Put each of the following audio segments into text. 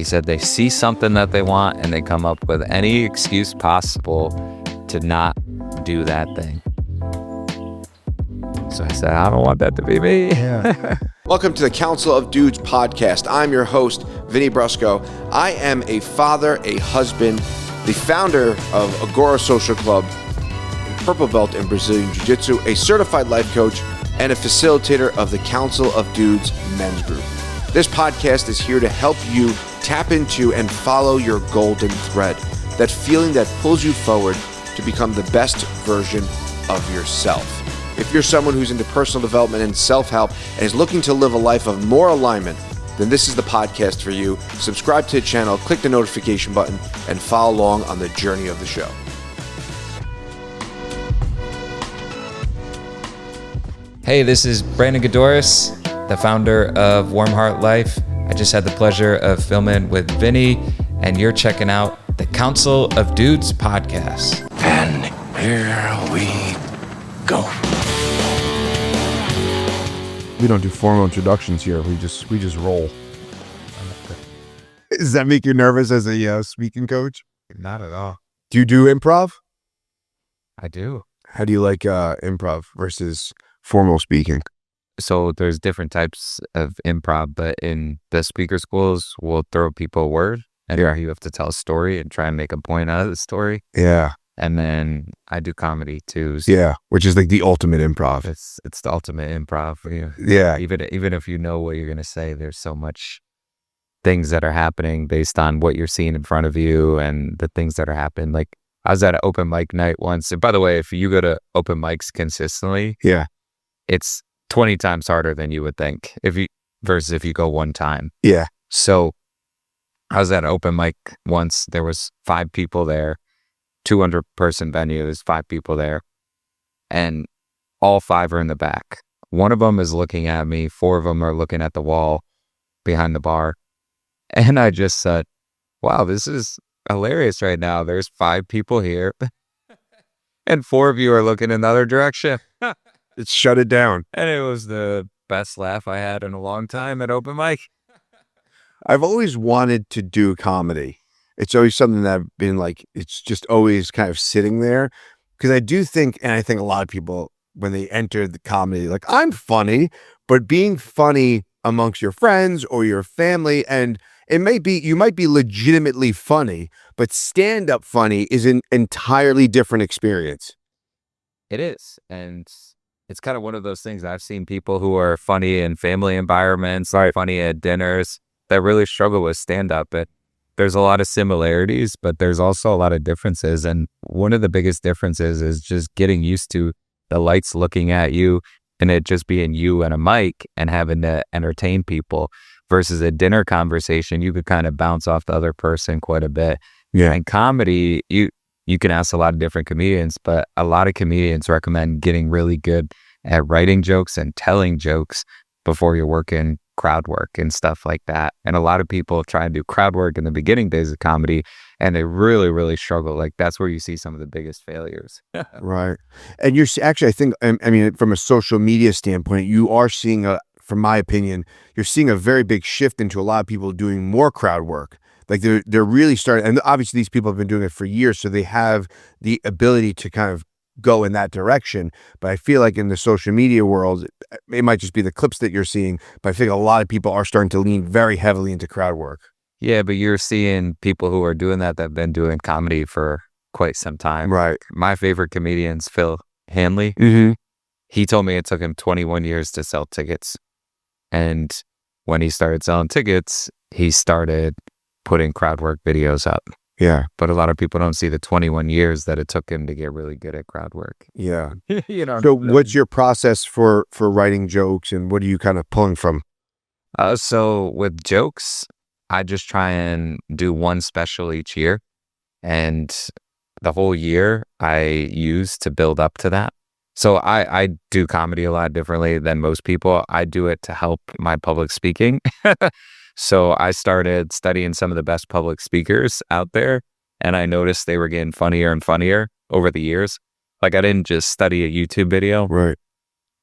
He said they see something that they want and they come up with any excuse possible to not do that thing. So I said, I don't want that to be me. Yeah. Welcome to the Council of Dudes podcast. I'm your host, Vincent Brusco. I am a father, a husband, the founder of Agora Social Club, a purple belt in Brazilian Jiu-Jitsu, a certified life coach, and a facilitator of the Council of Dudes men's group. This podcast is here to help you tap into and follow your golden thread, that feeling that pulls you forward to become the best version of yourself. If you're someone who's into personal development and self-help and is looking to live a life of more alignment, then this is the podcast for you. Subscribe to the channel, click the notification button, and follow along on the journey of the show. Hey, this is Brandon Gaydorus, the founder of Warm Heart Life. I just had the pleasure of filming with Vinny, and you're checking out the Council of Dudes podcast. And here we go. We don't do formal introductions here. We just roll. Does that make you nervous as a speaking coach? Not at all. Do you do improv? I do. How do you like improv versus formal speaking? So there's different types of improv, but in the speaker schools, we'll throw people a word, and you have to tell a story and try and make a point out of the story. Yeah. And then I do comedy too. So Yeah, which is like the ultimate improv. it's the ultimate improv. Yeah. Even if you know what you're gonna say, there's so much things that are happening based on what you're seeing in front of you and the things that are happening. Like I was at an open mic night once. And by the way, if you go to open mics consistently, Yeah. it's 20 times harder than you would think versus if you go one time. Yeah. So I was at an open mic once. There was 5 people there, 200 person venue. There's 5 people there, and all 5 are in the back. One of them is looking at me. 4 of them are looking at the wall behind the bar. And I just said, wow, this is hilarious right now. There's 5 people here and 4 of you are looking in the other direction. It's shut it down. And it was the best laugh I had in a long time at open mic. I've always wanted to do comedy. It's always something that I've been like, it's just always kind of sitting there. Because I do think, and I think a lot of people, when they enter the comedy, like, I'm funny, but being funny amongst your friends or your family, and it may be, you might be legitimately funny, but stand-up funny is an entirely different experience. It is. And it's kind of one of those things. I've seen people who are funny in family environments, Right. funny at dinners, that really struggle with stand-up. But there's a lot of similarities, but there's also a lot of differences. And one of the biggest differences is just getting used to the lights looking at you and it just being you and a mic and having to entertain people versus a dinner conversation. You could kind of bounce off the other person quite a bit. Yeah. And comedy, you can ask a lot of different comedians, but a lot of comedians recommend getting really good at writing jokes and telling jokes before you're working crowd work and stuff like that. And a lot of people try and do crowd work in the beginning days of comedy, and they really, really struggle. Like that's where you see some of the biggest failures. Right. And you're actually, I think, I mean, from a social media standpoint, you are seeing from my opinion, you're seeing a very big shift into a lot of people doing more crowd work. Like they're really starting, and obviously these people have been doing it for years, so they have the ability to kind of go in that direction. But I feel like in the social media world, it might just be the clips that you're seeing, but I think a lot of people are starting to lean very heavily into crowd work. Yeah, but you're seeing people who are doing that have been doing comedy for quite some time. Right. My favorite comedian's Phil Hanley. Mm-hmm. He told me it took him 21 years to sell tickets. And when he started selling tickets, he started putting crowd work videos up. Yeah. But a lot of people don't see the 21 years that it took him to get really good at crowd work. Yeah. You know. So what's your process for writing jokes, and what are you kind of pulling from? So with jokes, I just try and do one special each year. And the whole year I use to build up to that. So I do comedy a lot differently than most people. I do it to help my public speaking. So I started studying some of the best public speakers out there, and I noticed they were getting funnier and funnier over the years. Like I didn't just study a YouTube video. Right.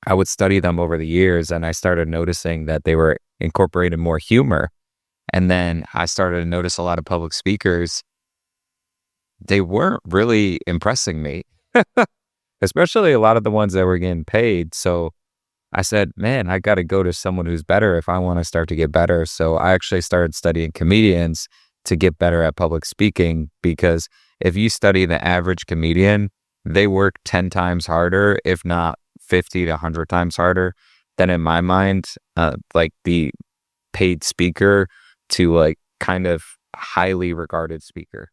I would study them over the years, and I started noticing that they were incorporating more humor And then I started to notice a lot of public speakers, they weren't really impressing me, especially a lot of the ones that were getting paid. So I said, man, I got to go to someone who's better if I want to start to get better. So I actually started studying comedians to get better at public speaking, because if you study the average comedian, they work 10 times harder, if not 50 to 100 times harder than, in my mind, like the paid speaker to like kind of highly regarded speaker.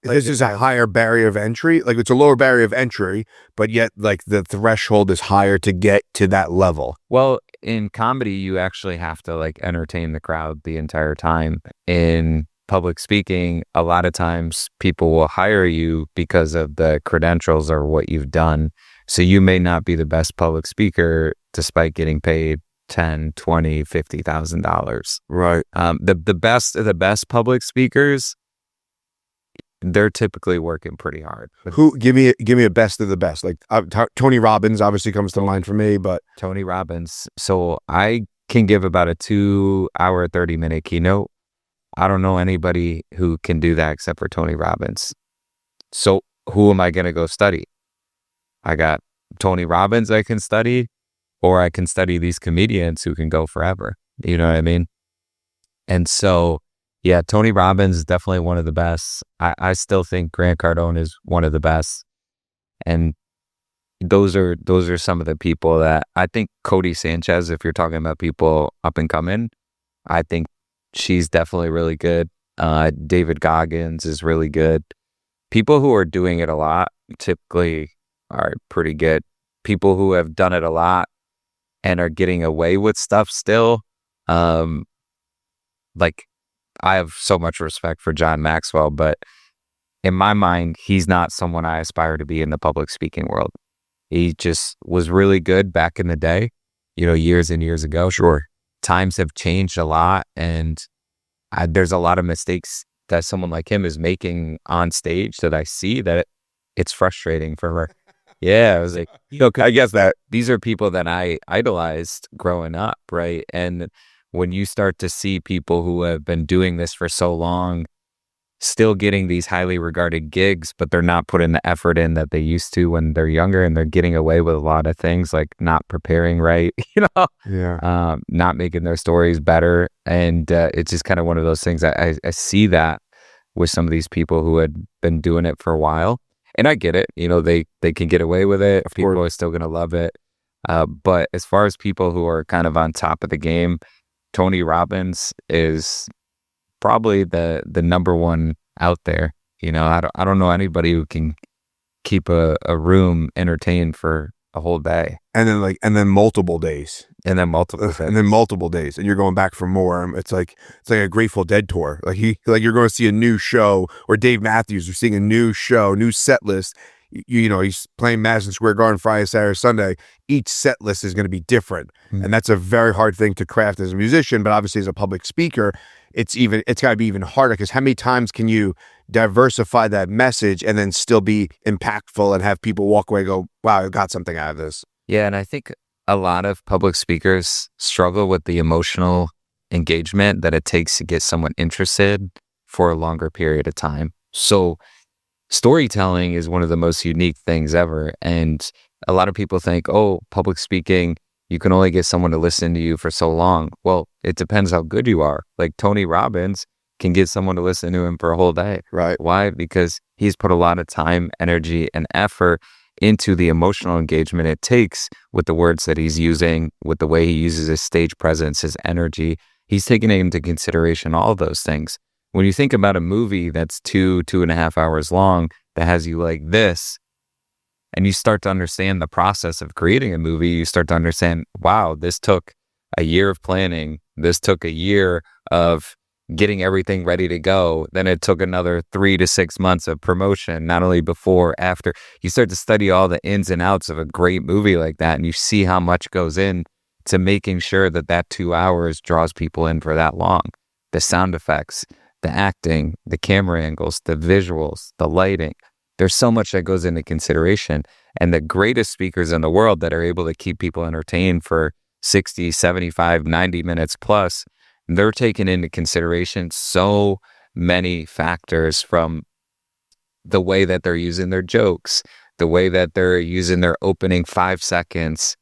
This is a higher barrier of entry. Like, it's a lower barrier of entry, but yet like the threshold is higher to get to that level. Well, in comedy, you actually have to like entertain the crowd the entire time. In public speaking, a lot of times people will hire you because of the credentials or what you've done. So you may not be the best public speaker despite getting paid $10, $20, $50,000. Right. The best of the best public speakers, they're typically working pretty hard. Who give me a best of the best? Like Tony Robbins obviously comes to mind for me, but Tony Robbins. So I can give about a 2-hour, 30-minute keynote. I don't know anybody who can do that except for Tony Robbins. So who am I going to go study? I got Tony Robbins I can study, or I can study these comedians who can go forever. You know what I mean? And so, yeah, Tony Robbins is definitely one of the best. I still think Grant Cardone is one of the best. And those are some of the people that I think. Cody Sanchez, if you're talking about people up and coming, I think she's definitely really good. David Goggins is really good. People who are doing it a lot typically are pretty good. People who have done it a lot and are getting away with stuff still. Like, I have so much respect for John Maxwell, but in my mind, he's not someone I aspire to be in the public speaking world. He just was really good back in the day, years and years ago. Sure. Times have changed a lot, and there's a lot of mistakes that someone like him is making on stage that I see that it's frustrating for her. Yeah, I was like, I guess that these are people that I idolized growing up, right? And when you start to see people who have been doing this for so long still getting these highly regarded gigs, but they're not putting the effort in that they used to when they're younger, and they're getting away with a lot of things like not preparing right, yeah, not making their stories better. And it's just kind of one of those things. I see that with some of these people who had been doing it for a while. And I get it, they can get away with it. Of People course. are still going to love it. But as far as people who are kind of on top of the game, Tony Robbins is probably the number one out there. I don't know anybody who can keep a room entertained for a whole day. And then multiple days. And then multiple days. And then multiple days. And you're going back for more. It's like a Grateful Dead tour. Like you're going to see a new show, or Dave Matthews, you're seeing a new show, new set list. He's playing Madison Square Garden Friday, Saturday, Sunday. Each set list is going to be different. Mm-hmm. And that's a very hard thing to craft as a musician, but obviously as a public speaker, it's got to be even harder, because how many times can you diversify that message and then still be impactful and have people walk away and go, wow, I got something out of this. Yeah. And I think a lot of public speakers struggle with the emotional engagement that it takes to get someone interested for a longer period of time. So storytelling is one of the most unique things ever. And a lot of people think, oh, public speaking, you can only get someone to listen to you for so long. Well, it depends how good you are. Like Tony Robbins can get someone to listen to him for a whole day. Right. Why? Because he's put a lot of time, energy, and effort into the emotional engagement it takes with the words that he's using, with the way he uses his stage presence, his energy. He's taking into consideration all of those things. When you think about a movie that's 2.5 hours long that has you like this, and you start to understand the process of creating a movie, you start to understand, wow, this took a year of planning. This took a year of getting everything ready to go. Then it took another 3 to 6 months of promotion, not only before, after. You start to study all the ins and outs of a great movie like that, and you see how much goes in to making sure that 2 hours draws people in for that long. The sound effects, the acting, the camera angles, the visuals, the lighting. There's so much that goes into consideration. And the greatest speakers in the world that are able to keep people entertained for 60, 75, 90 minutes plus, they're taking into consideration so many factors, from the way that they're using their jokes, the way that they're using their opening 5 seconds,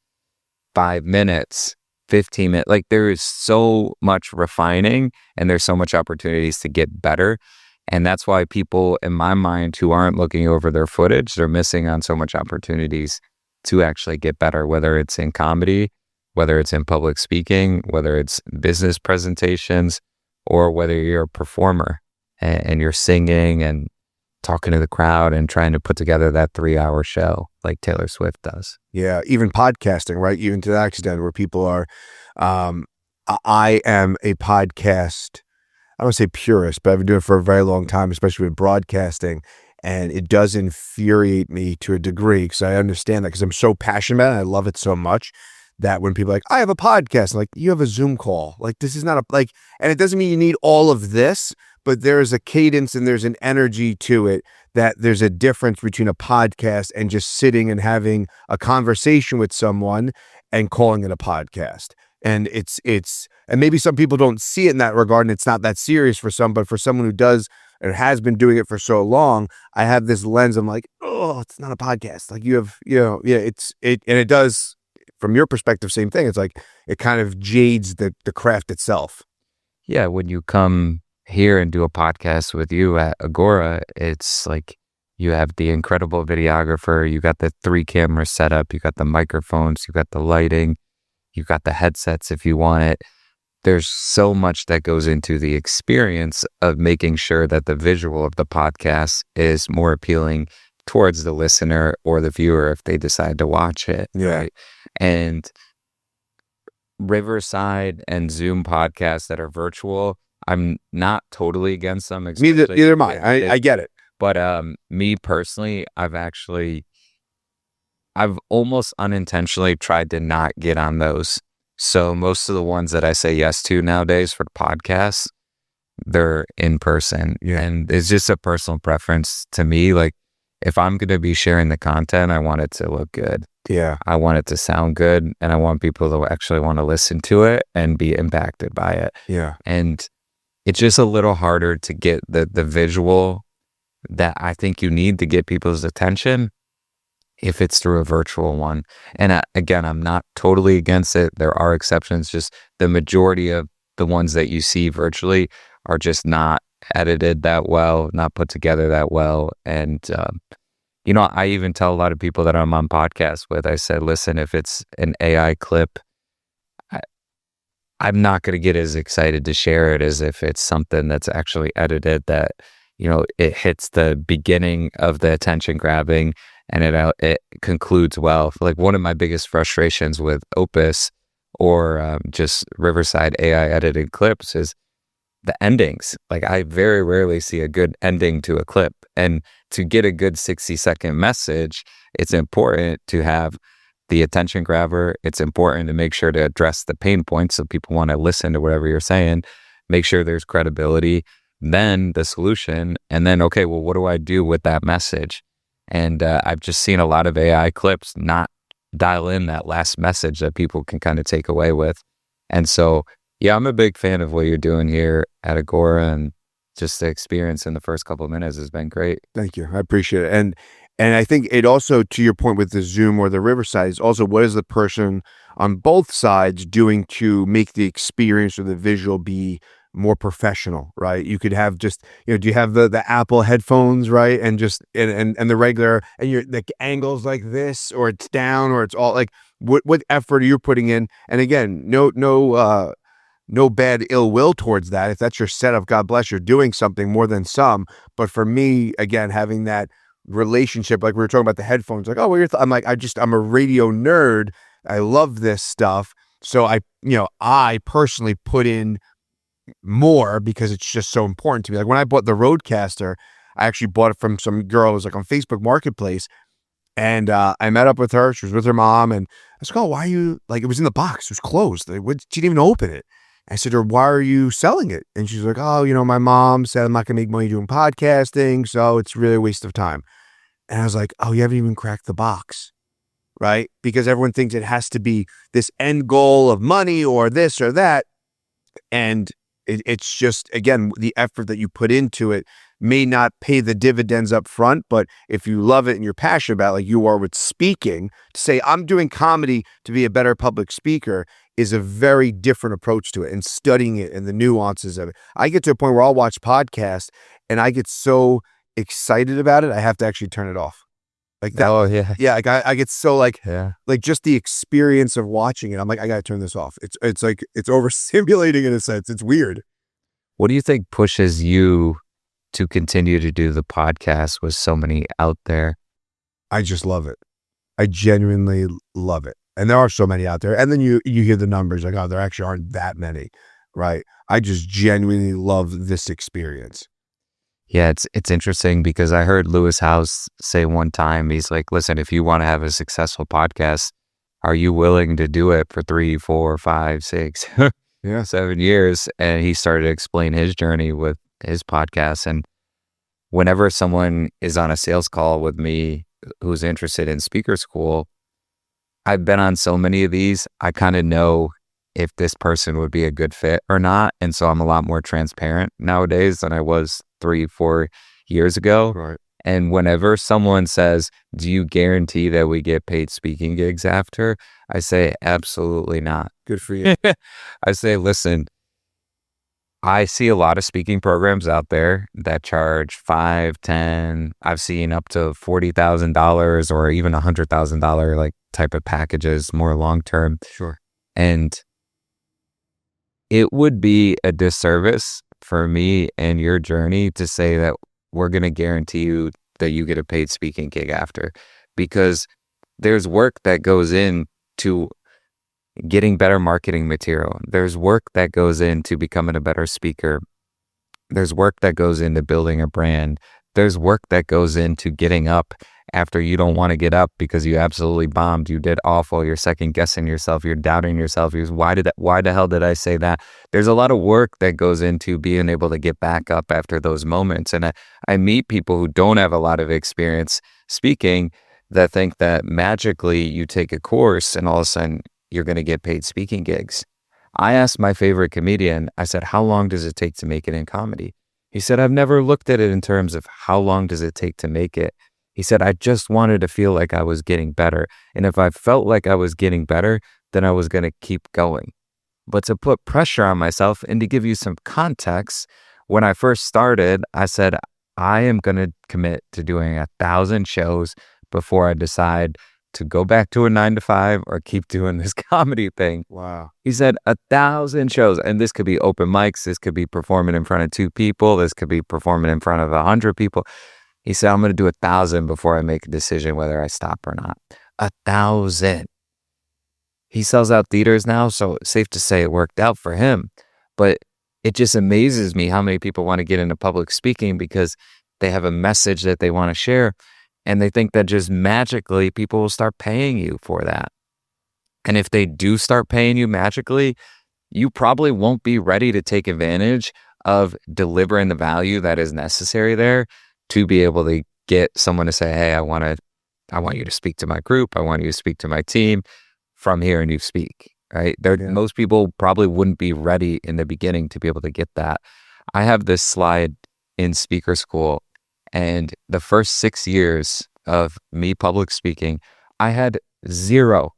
5 minutes, 15 minutes. Like, there is so much refining, and there's so much opportunities to get better. And that's why people, in my mind, who aren't looking over their footage, they're missing on so much opportunities to actually get better, whether it's in comedy, whether it's in public speaking, whether it's business presentations, or whether you're a performer and you're singing and talking to the crowd and trying to put together that 3-hour show like Taylor Swift does. Yeah, even podcasting, right? Even to that extent where people are, I am a podcast, I don't want to say purist, but I've been doing it for a very long time, especially with broadcasting. And it does infuriate me to a degree, because I understand that, because I'm so passionate about it. I love it so much that when people are like, I have a podcast, I'm like, you have a Zoom call. Like, this is not a, like, and it doesn't mean you need all of this, but there's a cadence and there's an energy to it, that there's a difference between a podcast and just sitting and having a conversation with someone and calling it a podcast. And and maybe some people don't see it in that regard, and it's not that serious for some, but for someone who does and has been doing it for so long, I have this lens. I'm like, oh, it's not a podcast. Like, you have, yeah, and it does, from your perspective, same thing. It's like, it kind of jades the craft itself. Yeah, when you come here and do a podcast with you at Agora, it's like you have the incredible videographer, you got the 3 cameras set up, you got the microphones, you got the lighting, you got the headsets if you want it. There's so much that goes into the experience of making sure that the visual of the podcast is more appealing towards the listener or the viewer if they decide to watch it. Yeah. Right? And Riverside and Zoom podcasts that are virtual, I'm not totally against them. Neither am I. I get it. But me personally, I've almost unintentionally tried to not get on those. So most of the ones that I say yes to nowadays for podcasts, they're in person. Yeah. And it's just a personal preference to me. Like, if I'm going to be sharing the content, I want it to look good. Yeah. I want it to sound good, and I want people to actually want to listen to it and be impacted by it. Yeah. And it's just a little harder to get the visual that I think you need to get people's attention if it's through a virtual one. And again, I'm not totally against it. There are exceptions. Just the majority of the ones that you see virtually are just not edited that well, not put together that well. And, I even tell a lot of people that I'm on podcasts with, I said, listen, if it's an AI clip, I'm not going to get as excited to share it as if it's something that's actually edited, that, it hits the beginning of the attention grabbing and it concludes well. Like, one of my biggest frustrations with Opus or just Riverside AI edited clips is the endings. Like, I very rarely see a good ending to a clip. And to get a good 60-second message, it's important to have the attention grabber. It's important to make sure to address the pain points so people want to listen to whatever you're saying, make sure there's credibility, then the solution, and then, okay, well, what do I do with that message? And I've just seen a lot of AI clips not dial in that last message that people can kind of take away with. And so, yeah, I'm a big fan of what you're doing here at Agora, and just the experience in the first couple of minutes has been great. Thank you. I appreciate it. And I think it also, to your point with the Zoom or the Riverside, is also, what is the person on both sides doing to make the experience or the visual be more professional, right? You could have just, do you have the Apple headphones, right? And just, and the regular, and the angles like this, or it's down, or it's all like, what effort are you putting in? And again, no bad ill will towards that. If that's your setup, God bless, you're doing something more than some. But for me, again, having that relationship, like we were talking about the headphones, like, oh, well, I'm like, I'm a radio nerd. I love this stuff. So I personally put in more because it's just so important to me. Like, when I bought the Rodecaster, I actually bought it from some girl who was like on Facebook Marketplace. And I met up with her. She was with her mom. And I was like, oh, why are you, like, it was in the box. It was closed. She didn't even open it. I said to her, why are you selling it? And she's like, oh, my mom said I'm not going to make money doing podcasting, so it's really a waste of time. And I was like, oh, you haven't even cracked the box, right? Because everyone thinks it has to be this end goal of money or this or that. And it's just, again, the effort that you put into it may not pay the dividends up front, but if you love it and you're passionate about it, like you are with speaking, to say, I'm doing comedy to be a better public speaker is a very different approach to it, and studying it and the nuances of it. I get to a point where I'll watch podcasts and I get so excited about it, I have to actually turn it off. Like that. Oh, yeah. Yeah, like I get so like Yeah. just the experience of watching it. I'm like, I gotta turn this off. It's like it's overstimulating in a sense. It's weird. What do you think pushes you to continue to do the podcast with so many out there? I just love it. I genuinely love it. And there are so many out there. And then you hear the numbers like, oh, there actually aren't that many, right? I just genuinely love this experience. Yeah, it's interesting because I heard Lewis House say one time, he's like, listen, if you want to have a successful podcast, are you willing to do it for 3, 4, 5, 6, Yeah. 7 years? And he started to explain his journey with his podcast. And whenever someone is on a sales call with me who's interested in speaker school, I've been on so many of these, I kind of know if this person would be a good fit or not. And so I'm a lot more transparent nowadays than I was 3, 4 years ago. Right. And whenever someone says, do you guarantee that we get paid speaking gigs after? I say, absolutely not. Good for you. I say, listen, I see a lot of speaking programs out there that charge 5, 10. I've seen up to $40,000 or even $100,000 like type of packages, more long term. Sure. And it would be a disservice for me and your journey to say that we're going to guarantee you that you get a paid speaking gig after, because there's work that goes into getting better marketing material. There's work that goes into becoming a better speaker. There's work that goes into building a brand. There's work that goes into getting up after you don't want to get up because you absolutely bombed. You did awful. You're second guessing yourself. You're doubting yourself. Why the hell did I say that? There's a lot of work that goes into being able to get back up after those moments. And I meet people who don't have a lot of experience speaking that think that magically you take a course and all of a sudden you're going to get paid speaking gigs. I asked my favorite comedian, I said, how long does it take to make it in comedy? He said, I've never looked at it in terms of how long does it take to make it. He said, I just wanted to feel like I was getting better. And if I felt like I was getting better, then I was going to keep going. But to put pressure on myself and to give you some context, when I first started, I said, I am going to commit to doing 1,000 shows before I decide to go back to a 9-to-5 or keep doing this comedy thing. Wow. He said 1,000 shows. And this could be open mics. This could be performing in front of 2 people. This could be performing in front of 100 people. He said, I'm going to do 1,000 before I make a decision whether I stop or not. 1,000. He sells out theaters now, so it's safe to say it worked out for him. But it just amazes me how many people want to get into public speaking because they have a message that they want to share, and they think that just magically people will start paying you for that. And if they do start paying you magically, you probably won't be ready to take advantage of delivering the value that is necessary there to be able to get someone to say, hey, I want you to speak to my group. I want you to speak to my team from here and you speak, right? Most people probably wouldn't be ready in the beginning to be able to get that. I have this slide in speaker school, and the first 6 years of me public speaking, I had 0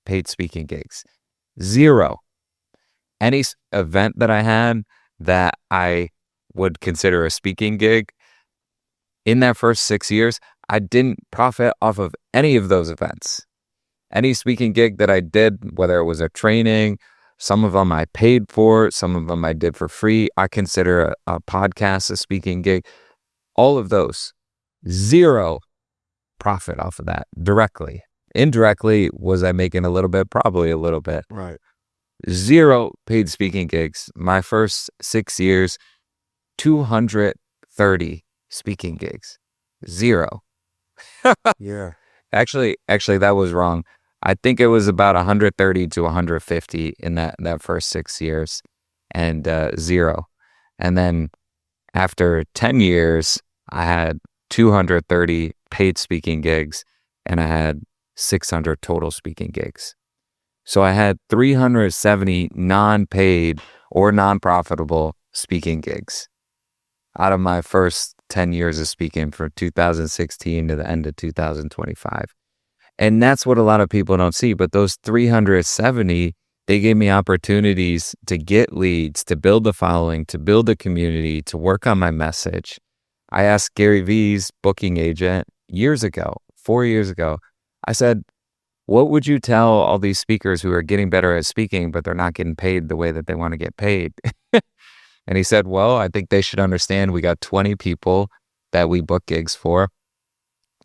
paid speaking gigs. 0. Any event that I had that I would consider a speaking gig, in that first 6 years, I didn't profit off of any of those events. Any speaking gig that I did, whether it was a training, some of them I paid for, some of them I did for free. I consider a podcast a speaking gig. All of those, 0 profit off of that directly. Indirectly, was I making a little bit? Probably a little bit. Right. 0 paid speaking gigs. My first 6 years, 230 speaking gigs. 0. Yeah. Actually, that was wrong. I think it was about 130 to 150 in that first 6 years, and 0. And then after 10 years, I had 230 paid speaking gigs, and I had 600 total speaking gigs. So I had 370 non-paid or non-profitable speaking gigs out of my first 10 years of speaking from 2016 to the end of 2025. And that's what a lot of people don't see. But those 370, they gave me opportunities to get leads, to build the following, to build a community, to work on my message. I asked Gary Vee's booking agent years ago, 4 years ago, I said, what would you tell all these speakers who are getting better at speaking, but they're not getting paid the way that they want to get paid? And he said, well, I think they should understand we got 20 people that we book gigs for.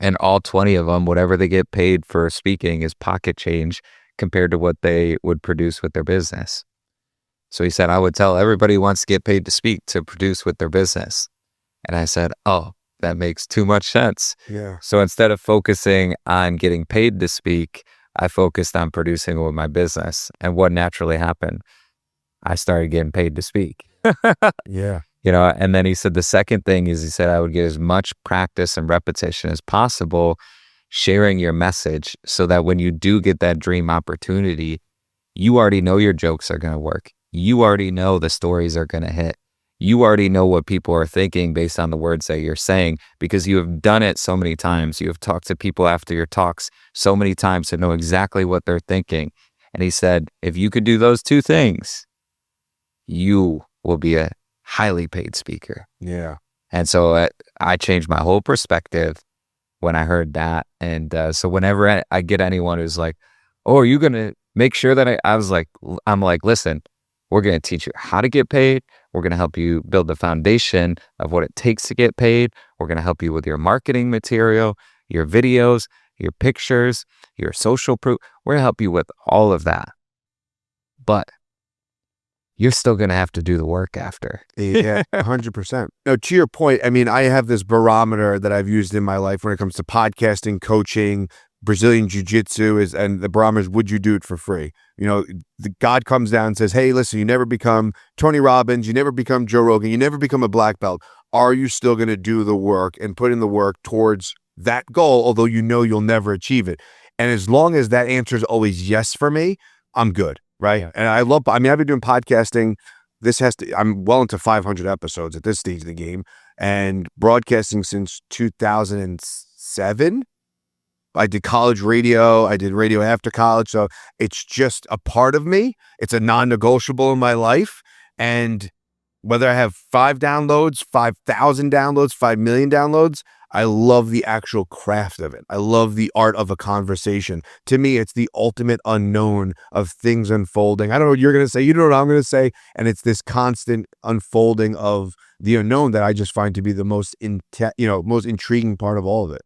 And all 20 of them, whatever they get paid for speaking is pocket change compared to what they would produce with their business. So he said, I would tell everybody who wants to get paid to speak to produce with their business. And I said, oh, that makes too much sense. Yeah. So instead of focusing on getting paid to speak, I focused on producing with my business. And what naturally happened? I started getting paid to speak. Yeah. And then he said the second thing is he said I would get as much practice and repetition as possible sharing your message so that when you do get that dream opportunity, you already know your jokes are going to work. You already know the stories are going to hit. You already know what people are thinking based on the words that you're saying because you have done it so many times. You have talked to people after your talks so many times to know exactly what they're thinking. And he said, if you could do those two things, you will be a highly paid speaker. Yeah. And so I changed my whole perspective when I heard that. And so whenever I get anyone who's like, oh, are you going to make sure that I'm like, listen, we're going to teach you how to get paid. We're going to help you build the foundation of what it takes to get paid. We're going to help you with your marketing material, your videos, your pictures, your social proof. We're going to help you with all of that. But you're still going to have to do the work after. Yeah, 100%. Now, to your point, I mean, I have this barometer that I've used in my life when it comes to podcasting, coaching, Brazilian jiu-jitsu and the barometer is, would you do it for free? God comes down and says, hey, listen, you never become Tony Robbins, you never become Joe Rogan, you never become a black belt. Are you still going to do the work and put in the work towards that goal, although you'll never achieve it? And as long as that answer is always yes for me, I'm good. Right. Yeah. And I've been doing podcasting. I'm well into 500 episodes at this stage of the game and broadcasting since 2007. I did college radio. I did radio after college. So it's just a part of me. It's a non-negotiable in my life. And whether I have 5 downloads, 5,000 downloads, 5 million downloads, I love the actual craft of it. I love the art of a conversation. To me, it's the ultimate unknown of things unfolding. I don't know what you're going to say. You know what I'm going to say. And it's this constant unfolding of the unknown that I just find to be the most intriguing part of all of it.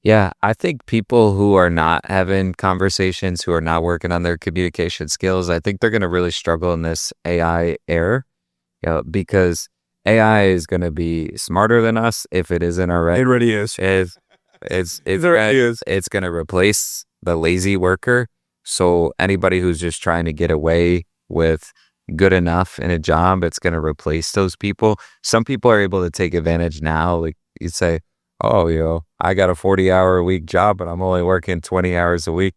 Yeah, I think people who are not having conversations, who are not working on their communication skills, I think they're going to really struggle in this AI era, because AI is going to be smarter than us if it isn't already. It already is. It's going to replace the lazy worker. So anybody who's just trying to get away with good enough in a job, it's going to replace those people. Some people are able to take advantage now. Like you say, oh, I got a 40-hour-a-week job, but I'm only working 20 hours a week.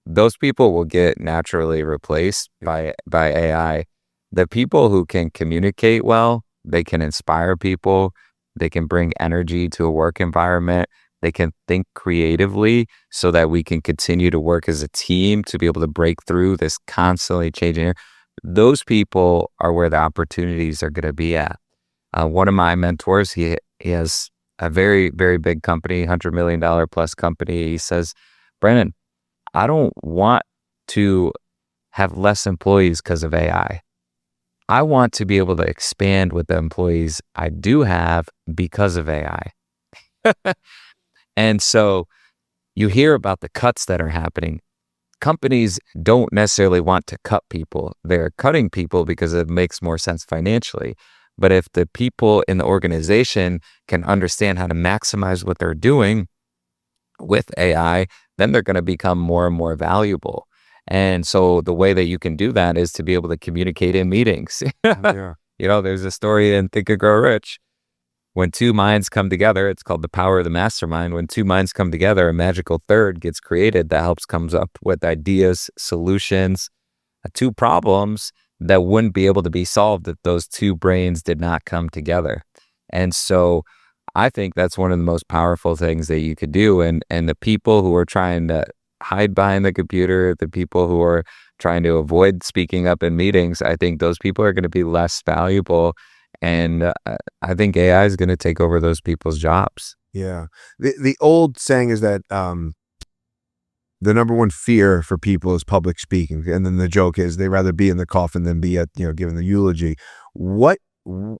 Those people will get naturally replaced by AI. The people who can communicate well, they can inspire people, they can bring energy to a work environment, they can think creatively so that we can continue to work as a team to be able to break through this constantly changing. Those people are where the opportunities are going to be at. One of my mentors, he has a very, very big company, $100 million plus company. He says, Brennan, I don't want to have less employees because of AI. I want to be able to expand with the employees I do have because of AI. And so you hear about the cuts that are happening. Companies don't necessarily want to cut people. They're cutting people because it makes more sense financially. But if the people in the organization can understand how to maximize what they're doing with AI, then they're going to become more and more valuable. And so the way that you can do that is to be able to communicate in meetings. Yeah. There's a story in Think and Grow Rich. When two minds come together, it's called the power of the mastermind. When two minds come together, a magical third gets created that comes up with ideas, solutions to problems that wouldn't be able to be solved if those two brains did not come together. And so I think that's one of the most powerful things that you could do. And the people who are trying to hide behind the computer, the people who are trying to avoid speaking up in meetings, I think those people are going to be less valuable. And I think AI is going to take over those people's jobs. Yeah. The old saying is that the number one fear for people is public speaking. And then the joke is they'd rather be in the coffin than be at, giving the eulogy.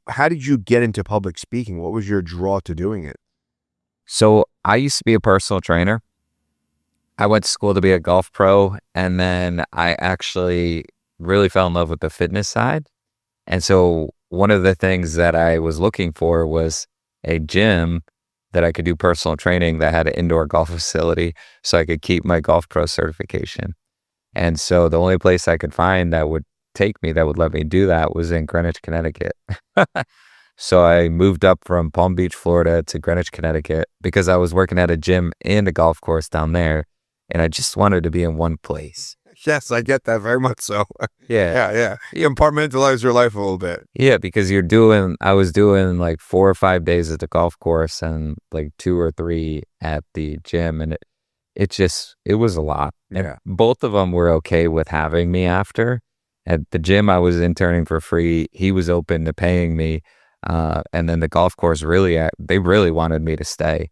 How did you get into public speaking? What was your draw to doing it? So I used to be a personal trainer. I went to school to be a golf pro, and then I actually really fell in love with the fitness side. And so one of the things that I was looking for was a gym that I could do personal training that had an indoor golf facility so I could keep my golf pro certification. And so the only place I could find that would take me, that would let me do that, was in Greenwich, Connecticut. So I moved up from Palm Beach, Florida to Greenwich, Connecticut because I was working at a gym and a golf course down there. And I just wanted to be in one place. Yes, I get that very much so. Yeah. Yeah. You compartmentalize your life a little bit. Yeah, because I was doing like 4 or 5 days at the golf course and like 2 or 3 at the gym. And it was a lot. Yeah. And both of them were okay with having me after. At the gym, I was interning for free. He was open to paying me. And then the golf course, they really wanted me to stay.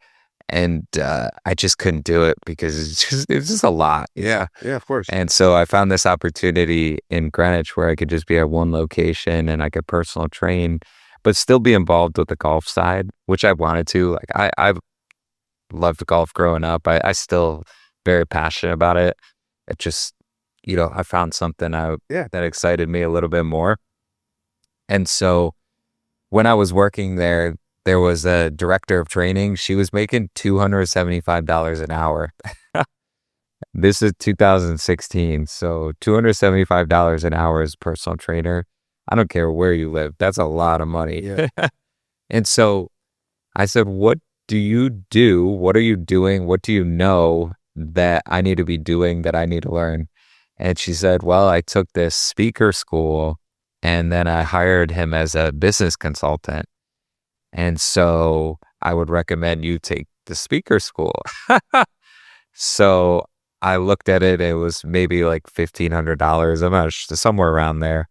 And I just couldn't do it because it's just a lot. Yeah, of course. And so I found this opportunity in Greenwich where I could just be at one location and I could personal train, but still be involved with the golf side, which I wanted to. Like I've loved golf growing up. I still very passionate about it. It just, I found something that excited me a little bit more. And so when I was working there was a director of training. She was making $275 an hour. This is 2016. So $275 an hour as a personal trainer. I don't care where you live. That's a lot of money. Yeah. And so I said, what do you do? What are you doing? What do you know that I need to be doing, that I need to learn? And she said, well, I took this speaker school and then I hired him as a business consultant. And so I would recommend you take the speaker school. So I looked at it. It was maybe like $1,500. I'm not sure, somewhere around there.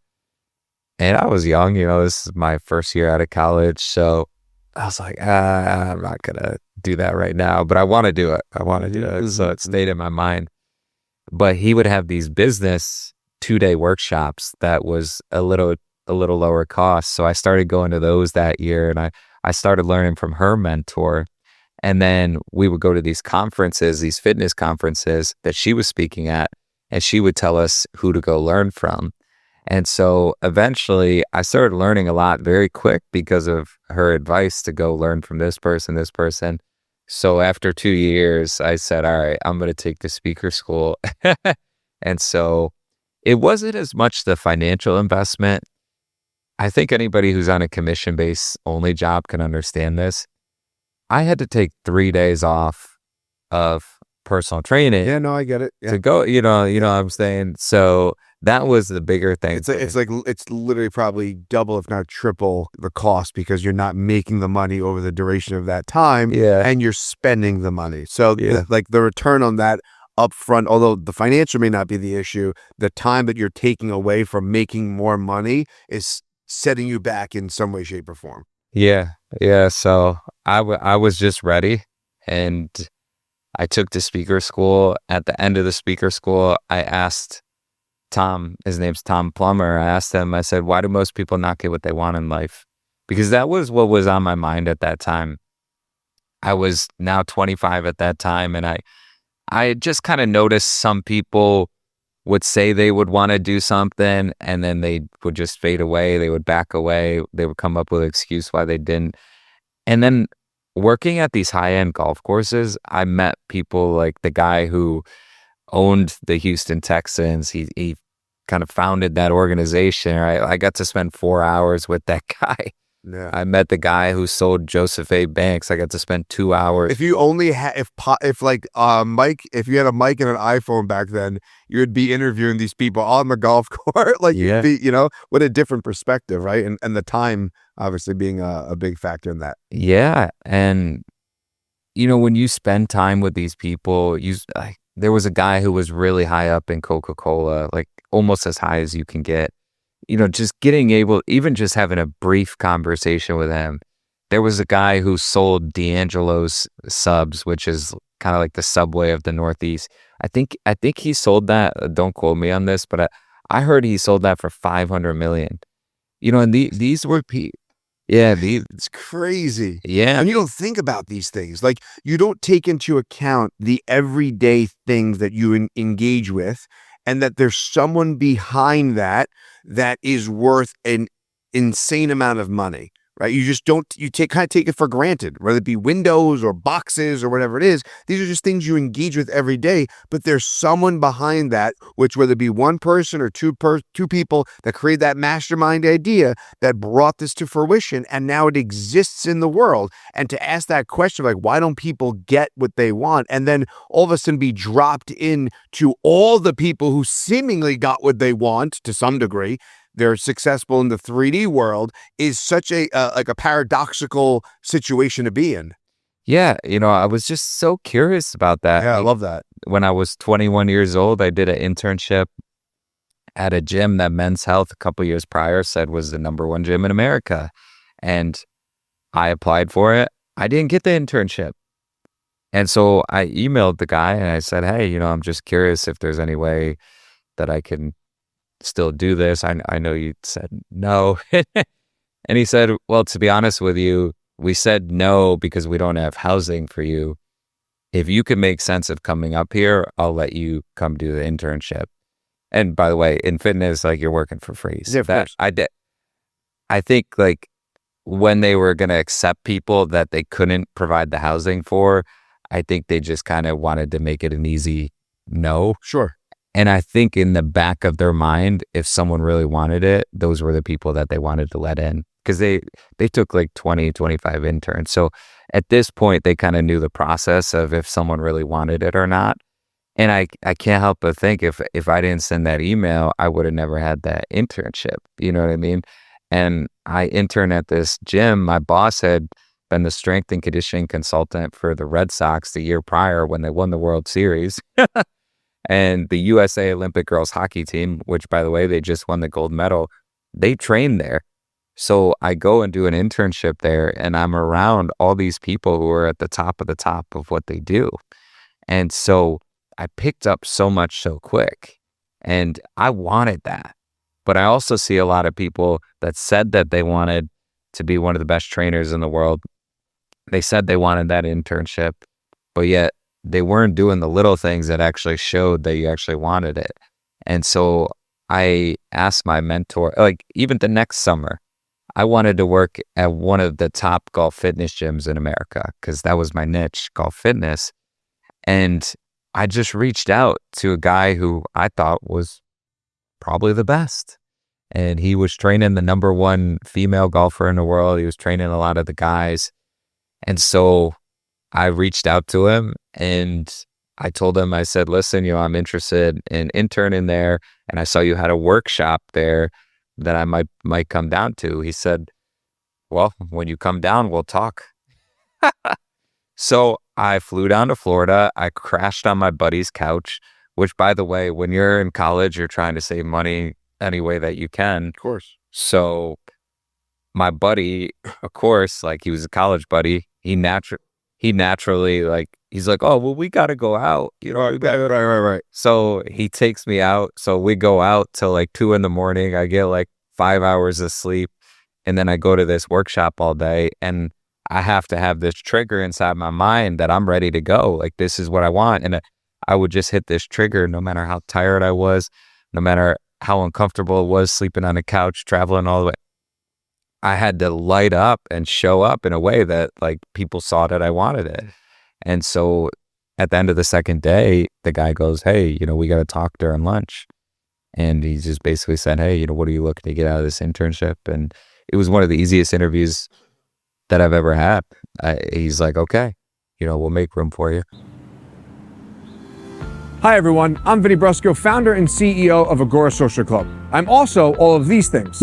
And I was young, this is my first year out of college. So I was like, I'm not going to do that right now, but I want to do it. So it stayed in my mind. But he would have these business 2-day workshops that was a little lower cost. So I started going to those that year, and I started learning from her mentor. And then we would go to these conferences, these fitness conferences that she was speaking at, and she would tell us who to go learn from. And so eventually I started learning a lot very quick because of her advice to go learn from this person. So after 2 years, I said, all right, I'm going to take the speaker school. And so it wasn't as much the financial investment. I think anybody who's on a commission-based only job can understand this. I had to take 3 days off of personal training. Yeah, no, I get it. Yeah. To go, what I'm saying? So that was the bigger thing. It's literally probably double, if not triple the cost because you're not making the money over the duration of that time. Yeah. And you're spending the money. So the return on that upfront, although the financial may not be the issue, the time that you're taking away from making more money is setting you back in some way, shape, or form. Yeah. So I was just ready, and I took the speaker school. At the end of the speaker school, I asked Tom, his name's Tom Plummer. I asked him, I said, why do most people not get what they want in life? Because that was what was on my mind at that time. I was now 25 at that time, and I just kind of noticed some people would say they would want to do something, and then they would just fade away. They would back away. They would come up with an excuse why they didn't. And then working at these high-end golf courses, I met people like the guy who owned the Houston Texans. He kind of founded that organization. Right? I got to spend 4 hours with that guy. Yeah. I met the guy who sold Joseph A. Banks. I got to spend 2 hours. If you only had, if like Mike, if you had a mic and an iPhone back then, you would be interviewing these people on the golf court. Like, Yeah. you'd be, with a different perspective, right? And the time obviously being a big factor in that. Yeah. And, when you spend time with these people, there was a guy who was really high up in Coca-Cola, like almost as high as you can get. Just even just having a brief conversation with him. There was a guy who sold D'Angelo's subs, which is kind of like the Subway of the Northeast. I think he sold that. Don't quote me on this, but I heard he sold that for $500 million. And these were people. Yeah, It's crazy. yeah, And you don't think about these things. Like, you don't take into account the everyday things that you engage with, and that there's someone behind that is worth an insane amount of money, right? You just don't, kind of take it for granted, whether it be windows or boxes or whatever it is. These are just things you engage with every day, but there's someone behind that, which whether it be one person or two people that create that mastermind idea that brought this to fruition, and now it exists in the world. And to ask that question, like, why don't people get what they want? And then all of a sudden be dropped in to all the people who seemingly got what they want to some degree. They're successful in the 3D world, is such a paradoxical situation to be in. yeah. I was just so curious about that. Yeah, I love that. When I was 21 years old, I did an internship at a gym that Men's Health a couple years prior said was the #1 gym in America. And I applied for it. I didn't get the internship. And so I emailed the guy and I said, hey, I'm just curious if there's any way that I can still do this. I know you said no. And he said, well, to be honest with you, we said no because we don't have housing for you. If you can make sense of coming up here, I'll let you come do the internship. And by the way, in fitness, like, you're working for free. So Yeah, of course. I think, like, when they were going to accept people that they couldn't provide the housing for, I think they just kind of wanted to make it an easy no. Sure. And I think in the back of their mind, if someone really wanted it, those were the people that they wanted to let in, because they took like 20, 25 interns. So at this point, they kind of knew the process of if someone really wanted it or not. And I can't help but think if I didn't send that email, I would have never had that internship. You know what I mean? And I interned at this gym. My boss had been the strength and conditioning consultant for the Red Sox the year prior when they won the World Series. And the USA Olympic girls hockey team, which, by the way, they just won the gold medal, they trained there. So I go and do an internship there, and I'm around all these people who are at the top of what they do. And so I picked up so much so quick, and I wanted that. But I also see a lot of people that said that they wanted to be one of the best trainers in the world. They said they wanted that internship, but yet they weren't doing the little things that actually showed that you actually wanted it. And so I asked my mentor, like, even the next summer, I wanted to work at one of the top golf fitness gyms in America because that was my niche, golf fitness. And I just reached out to a guy who I thought was probably the best. And he was training the #1 female golfer in the world. He was training a lot of the guys. And so I reached out to him and I told him, I said, listen, I'm interested in interning there. And I saw you had a workshop there that I might come down to. He said, well, when you come down, we'll talk. So I flew down to Florida. I crashed on my buddy's couch, which, by the way, when you're in college, you're trying to save money any way that you can. Of course. So my buddy, of course, like, he was a college buddy. He naturally, like, he's like, oh, well, we got to go out. Right. So he takes me out. So we go out till like 2 a.m. I get like 5 hours of sleep. And then I go to this workshop all day. And I have to have this trigger inside my mind that I'm ready to go. Like, this is what I want. And I would just hit this trigger no matter how tired I was, no matter how uncomfortable it was sleeping on a couch, traveling all the way. I had to light up and show up in a way that, like, people saw that I wanted it. And so at the end of the second day, the guy goes, hey, we got to talk during lunch. And he just basically said, hey, what are you looking to get out of this internship? And it was one of the easiest interviews that I've ever had. He's like, okay, we'll make room for you. Hi everyone, I'm Vinny Brusco, founder and CEO of Agora Social Club. I'm also all of these things.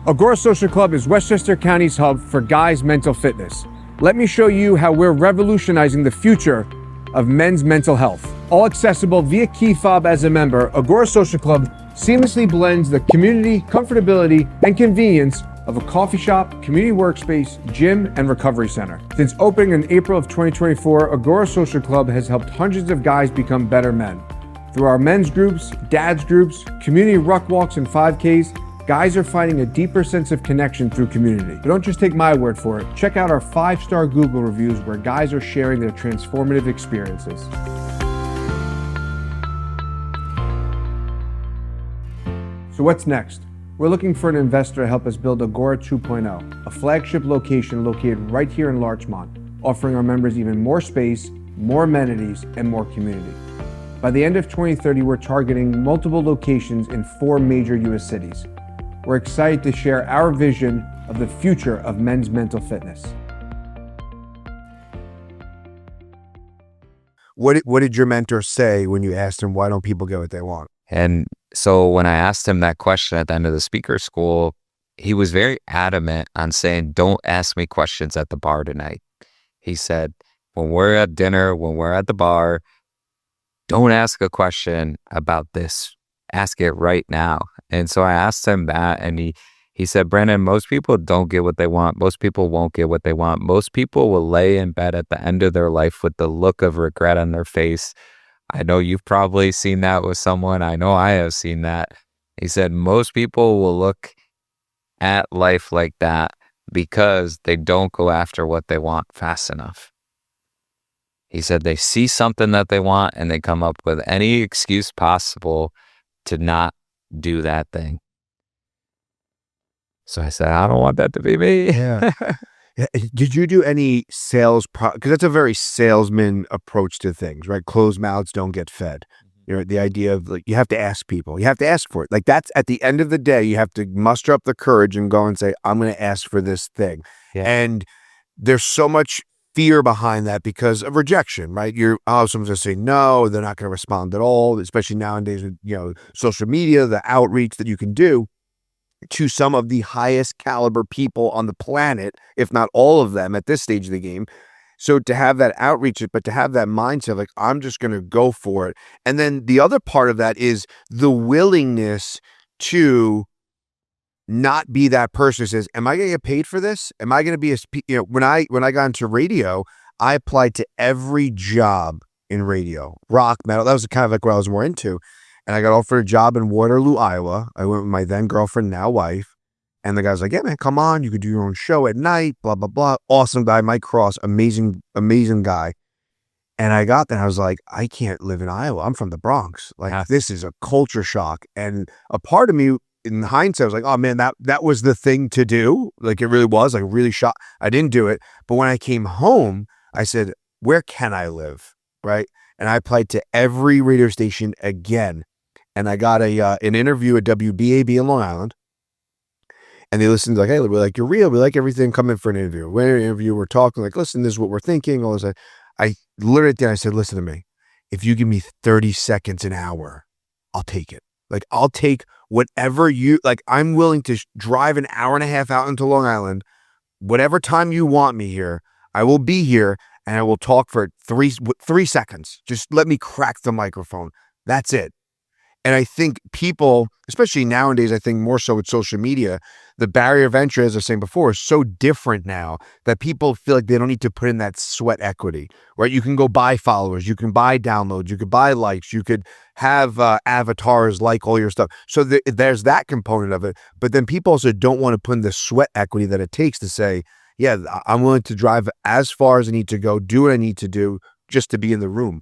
Agora Social Club is Westchester County's hub for guys' mental fitness. Let me show you how we're revolutionizing the future of men's mental health. All accessible via key fob as a member, Agora Social Club seamlessly blends the community, comfortability, and convenience of a coffee shop, community workspace, gym, and recovery center. Since opening in April of 2024, Agora Social Club has helped hundreds of guys become better men. Through our men's groups, dads groups, community ruck walks, and 5Ks, guys are finding a deeper sense of connection through community. But don't just take my word for it. Check out our 5-star Google reviews where guys are sharing their transformative experiences. So what's next? We're looking for an investor to help us build Agora 2.0, a flagship location located right here in Larchmont, offering our members even more space, more amenities, and more community. By the end of 2030, we're targeting multiple locations in 4 major U.S. cities. We're excited to share our vision of the future of men's mental fitness. What did your mentor say when you asked him, why don't people get what they want? And so when I asked him that question at the end of the speaker school, he was very adamant on saying, don't ask me questions at the bar tonight. He said, when we're at dinner, when we're at the bar, don't ask a question about this. Ask it right now. And so I asked him that, and he said, Brandon, most people don't get what they want. Most people won't get what they want. Most people will lay in bed at the end of their life with the look of regret on their face. I know you've probably seen that with someone. I know I have seen that. He said, most people will look at life like that because they don't go after what they want fast enough. He said they see something that they want and they come up with any excuse possible to not do that thing. So I said, I don't want that to be me. Yeah. Did you do any sales? Because that's a very salesman approach to things, right? Closed mouths don't get fed. The idea of like, you have to ask people, you have to ask for it. Like that's at the end of the day, you have to muster up the courage and go and say, I'm going to ask for this thing. Yeah. And there's so much fear behind that because of rejection, right? Someone's going to say no, they're not going to respond at all, especially nowadays with, social media, the outreach that you can do to some of the highest caliber people on the planet, if not all of them at this stage of the game. So to have that outreach, but to have that mindset, like, I'm just going to go for it. And then the other part of that is the willingness to not be that person who says, am I going to get paid for this? Am I going to be when I got into radio, I applied to every job in radio, rock, metal. That was kind of like what I was more into. And I got offered a job in Waterloo, Iowa. I went with my then girlfriend, now wife. And the guy's like, yeah, man, come on. You could do your own show at night, blah, blah, blah. Awesome guy, Mike Cross, amazing, amazing guy. And I got there, I was like, I can't live in Iowa. I'm from the Bronx. Like, This is a culture shock. And a part of me, in hindsight, was like, oh man, that was the thing to do. Like, it really was, like, really shocked. I didn't do it. But when I came home, I said, where can I live? Right. And I applied to every radio station again. And I got an interview at WBAB in Long Island. And they listened, like, hey, we're like, you're real. We like everything. Come in for an interview. When an interview, we're talking, like, listen, this is what we're thinking. All this. I literally at the end, I said, listen to me. If you give me 30 seconds an hour, I'll take it. Like, I'll take whatever I'm willing to drive an hour and a half out into Long Island. Whatever time you want me here, I will be here and I will talk for 3 seconds. Just let me crack the microphone. That's it. And I think people, especially nowadays, I think more so with social media, the barrier of entry, as I was saying before, is so different now that people feel like they don't need to put in that sweat equity, right? You can go buy followers, you can buy downloads, you could buy likes, you could have avatars like all your stuff. So there's that component of it. But then people also don't want to put in the sweat equity that it takes to say, yeah, I'm willing to drive as far as I need to go, do what I need to do just to be in the room.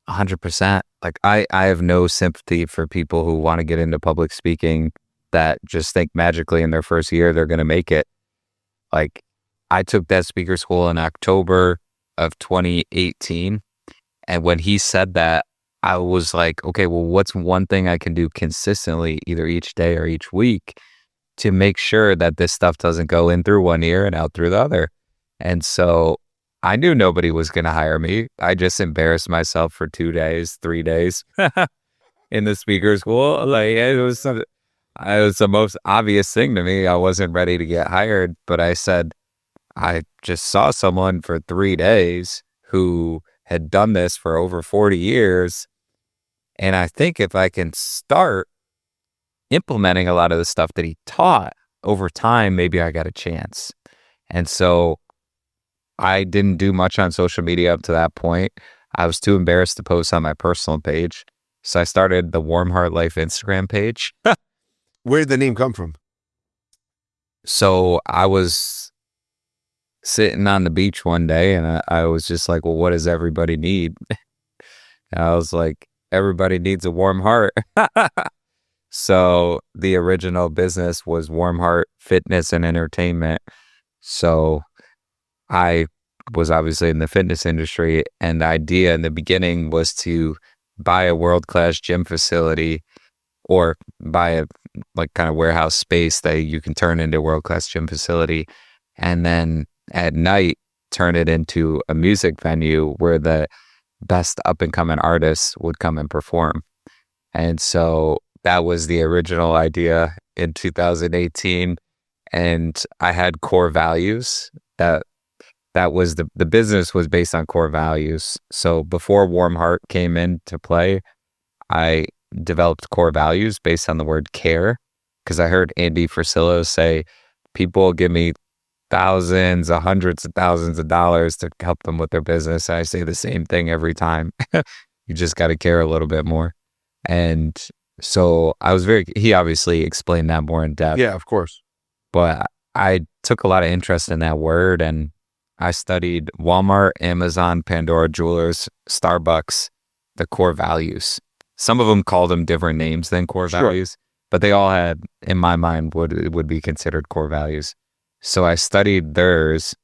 100%. Like I have no sympathy for people who want to get into public speaking that just think magically in their first year they're going to make it. Like, I took that speaker school in October of 2018. And when he said that, I was like, okay, well, what's one thing I can do consistently either each day or each week to make sure that this stuff doesn't go in through one ear and out through the other. And so I knew nobody was going to hire me. I just embarrassed myself for 2 days, 3 days in the speaker school. Like it was the most obvious thing to me. I wasn't ready to get hired, but I said, I just saw someone for 3 days who had done this for over 40 years. And I think if I can start implementing a lot of the stuff that he taught over time, maybe I got a chance. And so I didn't do much on social media up to that point. I was too embarrassed to post on my personal page. So I started the Warm Heart Life Instagram page. Where did the name come from? So I was sitting on the beach one day and I was just like, well, what does everybody need? And I was like, everybody needs a warm heart. So the original business was Warm Heart Fitness and Entertainment. So I was obviously in the fitness industry, and the idea in the beginning was to buy a world-class gym facility or buy a like kind of warehouse space that you can turn into a world-class gym facility, and then at night turn it into a music venue where the best up-and-coming artists would come and perform. And so that was the original idea in 2018. And I had core values that was the business was based on core values. So before Warm Heart came into play, I developed core values based on the word care, because I heard Andy Frisilo say, people give me thousands of hundreds of thousands of dollars to help them with their business. I say the same thing every time. You just got to care a little bit more. And so he obviously explained that more in depth. Yeah, of course. But I took a lot of interest in that word, and I studied Walmart, Amazon, Pandora Jewelers, Starbucks, the core values. Some of them called them different names than core values, but they all had, in my mind, would be considered core values. So I studied theirs,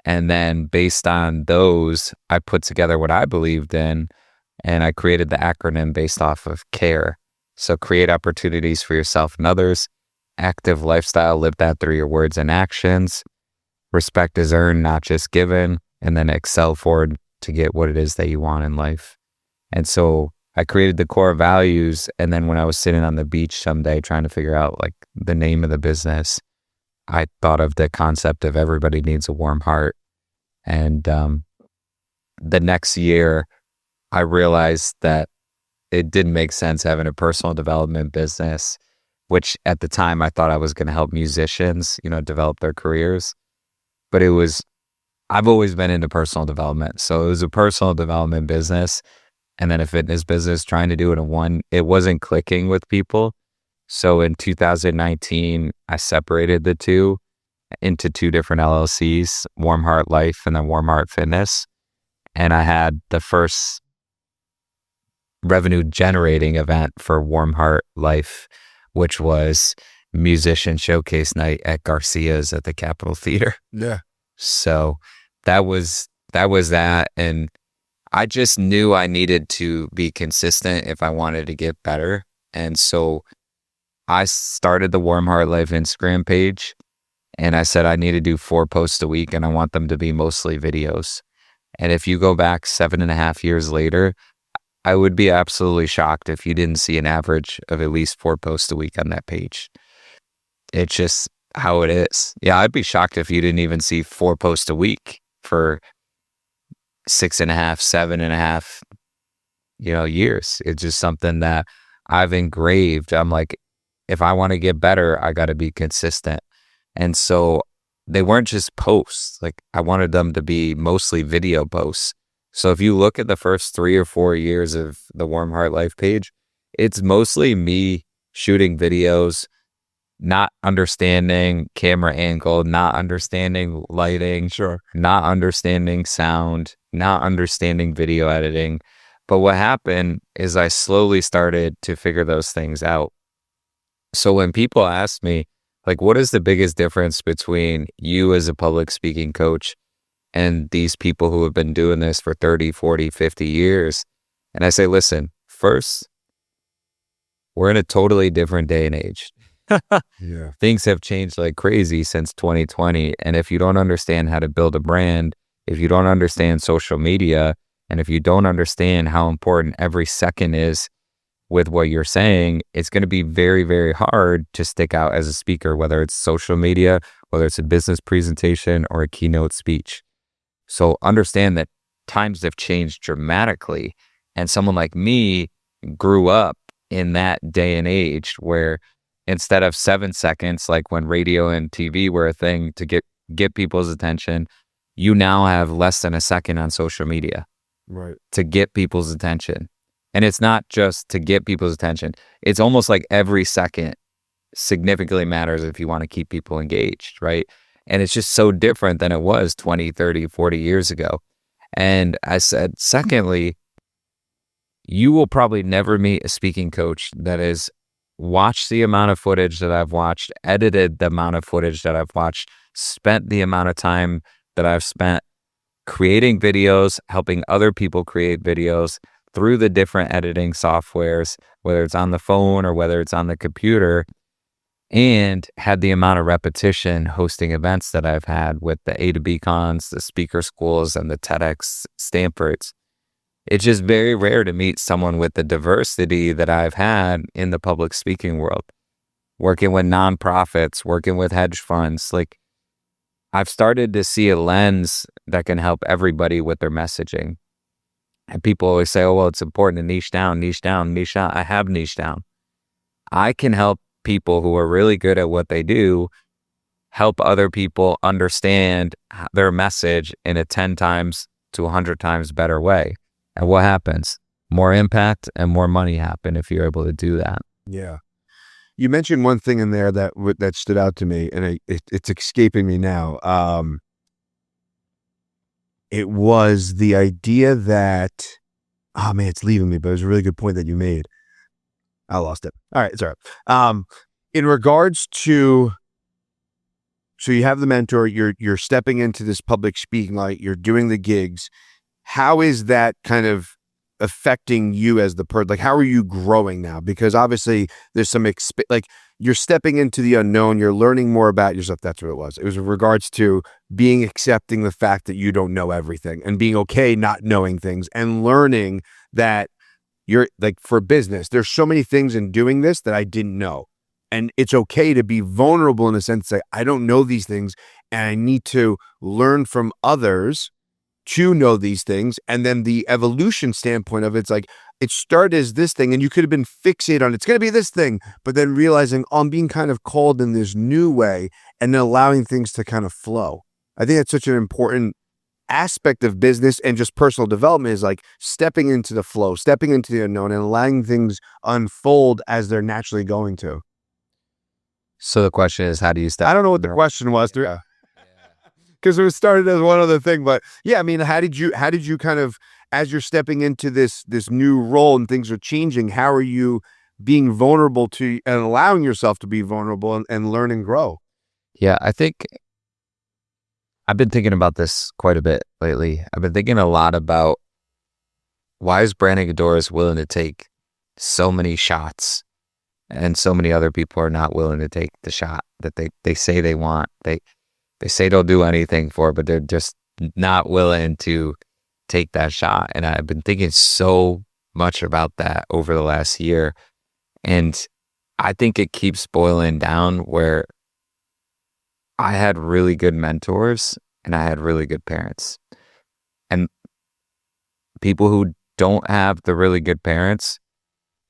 and then based on those, I put together what I believed in, and I created the acronym based off of CARE. So create opportunities for yourself and others, active lifestyle, live that through your words and actions, respect is earned, not just given, and then excel forward to get what it is that you want in life. And so I created the core values, and then when I was sitting on the beach someday trying to figure out like the name of the business, I thought of the concept of everybody needs a warm heart. And the next year, I realized that it didn't make sense having a personal development business, which at the time I thought I was going to help musicians, develop their careers. But I've always been into personal development. So it was a personal development business and then a fitness business, trying to do it in one. It wasn't clicking with people. So in 2019, I separated the two into two different LLCs, Warm Heart Life and then Warm Heart Fitness. And I had the first revenue generating event for Warm Heart Life, which was musician showcase night at Garcia's at the Capitol Theater. Yeah. So that was that. And I just knew I needed to be consistent if I wanted to get better. And so I started the Warm Heart Life Instagram page, and I said I need to do 4 posts a week, and I want them to be mostly videos. And if you go back 7.5 years later, I would be absolutely shocked if you didn't see an average of at least 4 posts a week on that page. It's just how it is. Yeah, I'd be shocked if you didn't even see 4 posts a week for 6.5, 7.5, years. It's just something that I've engraved. I'm like, if I want to get better, I got to be consistent. And so they weren't just posts. Like I wanted them to be mostly video posts. So if you look at the first 3 or 4 years of the Warm Heart Life page, it's mostly me shooting videos, not understanding camera angle, not understanding lighting, not understanding sound, not understanding video editing. But what happened is I slowly started to figure those things out. So when people ask me, like, what is the biggest difference between you as a public speaking coach and these people who have been doing this for 30, 40, 50 years? And I say, listen, first, we're in a totally different day and age. Yeah. Things have changed like crazy since 2020. And if you don't understand how to build a brand, if you don't understand social media, and if you don't understand how important every second is with what you're saying, it's going to be very, very hard to stick out as a speaker, whether it's social media, whether it's a business presentation or a keynote speech. So understand that times have changed dramatically. And someone like me grew up in that day and age where instead of 7 seconds, like when radio and TV were a thing to get people's attention, you now have less than a second on social media Right. to get people's attention. And it's not just to get people's attention. It's almost like every second significantly matters if you want to keep people engaged, right? And it's just so different than it was 20, 30, 40 years ago. And I said, secondly, you will probably never meet a speaking coach that has watched the amount of footage that I've watched, edited the amount of footage that I've watched, spent the amount of time that I've spent creating videos, helping other people create videos through the different editing softwares, whether it's on the phone or whether it's on the computer, and had the amount of repetition hosting events that I've had with the A to B cons, the speaker schools, and the TEDxStamfords. It's just very rare to meet someone with the diversity that I've had in the public speaking world, working with nonprofits, working with hedge funds. Like, I've started to see a lens that can help everybody with their messaging. And people always say, oh, well, it's important to niche down, niche down, niche down. I have niche down. I can help people who are really good at what they do help other people understand their message in a 10 times to 100 times better way. And what happens? More impact and more money happen if you're able to do that. Yeah. You mentioned one thing in there that stood out to me, and it's escaping me now. It was the idea that, oh man, it's leaving me, but it was a really good point that you made. I lost it. All right, it's all right. In regards to, so you have the mentor, you're stepping into this public speaking light, you're doing the gigs. How is that kind of affecting you as the person? Like, how are you growing now? Because obviously there's some, like, you're stepping into the unknown, you're learning more about yourself. That's what it was. It was in regards to accepting the fact that you don't know everything and being okay not knowing things and learning that you're, like, for business, there's so many things in doing this that I didn't know. And it's okay to be vulnerable in a sense, say, I don't know these things and I need to learn from others to know these things. And then the evolution standpoint of it's like, it started as this thing and you could have been fixated on it's going to be this thing, but then realizing, oh, I'm being kind of called in this new way and then allowing things to kind of flow. I think that's such an important aspect of business and just personal development, is like stepping into the flow, stepping into the unknown and allowing things unfold as they're naturally going to. So the question is, how do you step? I don't know what the question was. Yeah. Because it started as one other thing, but yeah, I mean, how did you kind of, as you're stepping into this new role and things are changing, how are you being vulnerable to and allowing yourself to be vulnerable and learn and grow? Yeah, I think I've been thinking about this quite a bit lately. I've been thinking a lot about, why is Brandon Gaydorus willing to take so many shots and so many other people are not willing to take the shot that they say they want. They say they'll do anything for, but they're just not willing to take that shot. And I've been thinking so much about that over the last year. And I think it keeps boiling down where I had really good mentors and I had really good parents. And people who don't have the really good parents,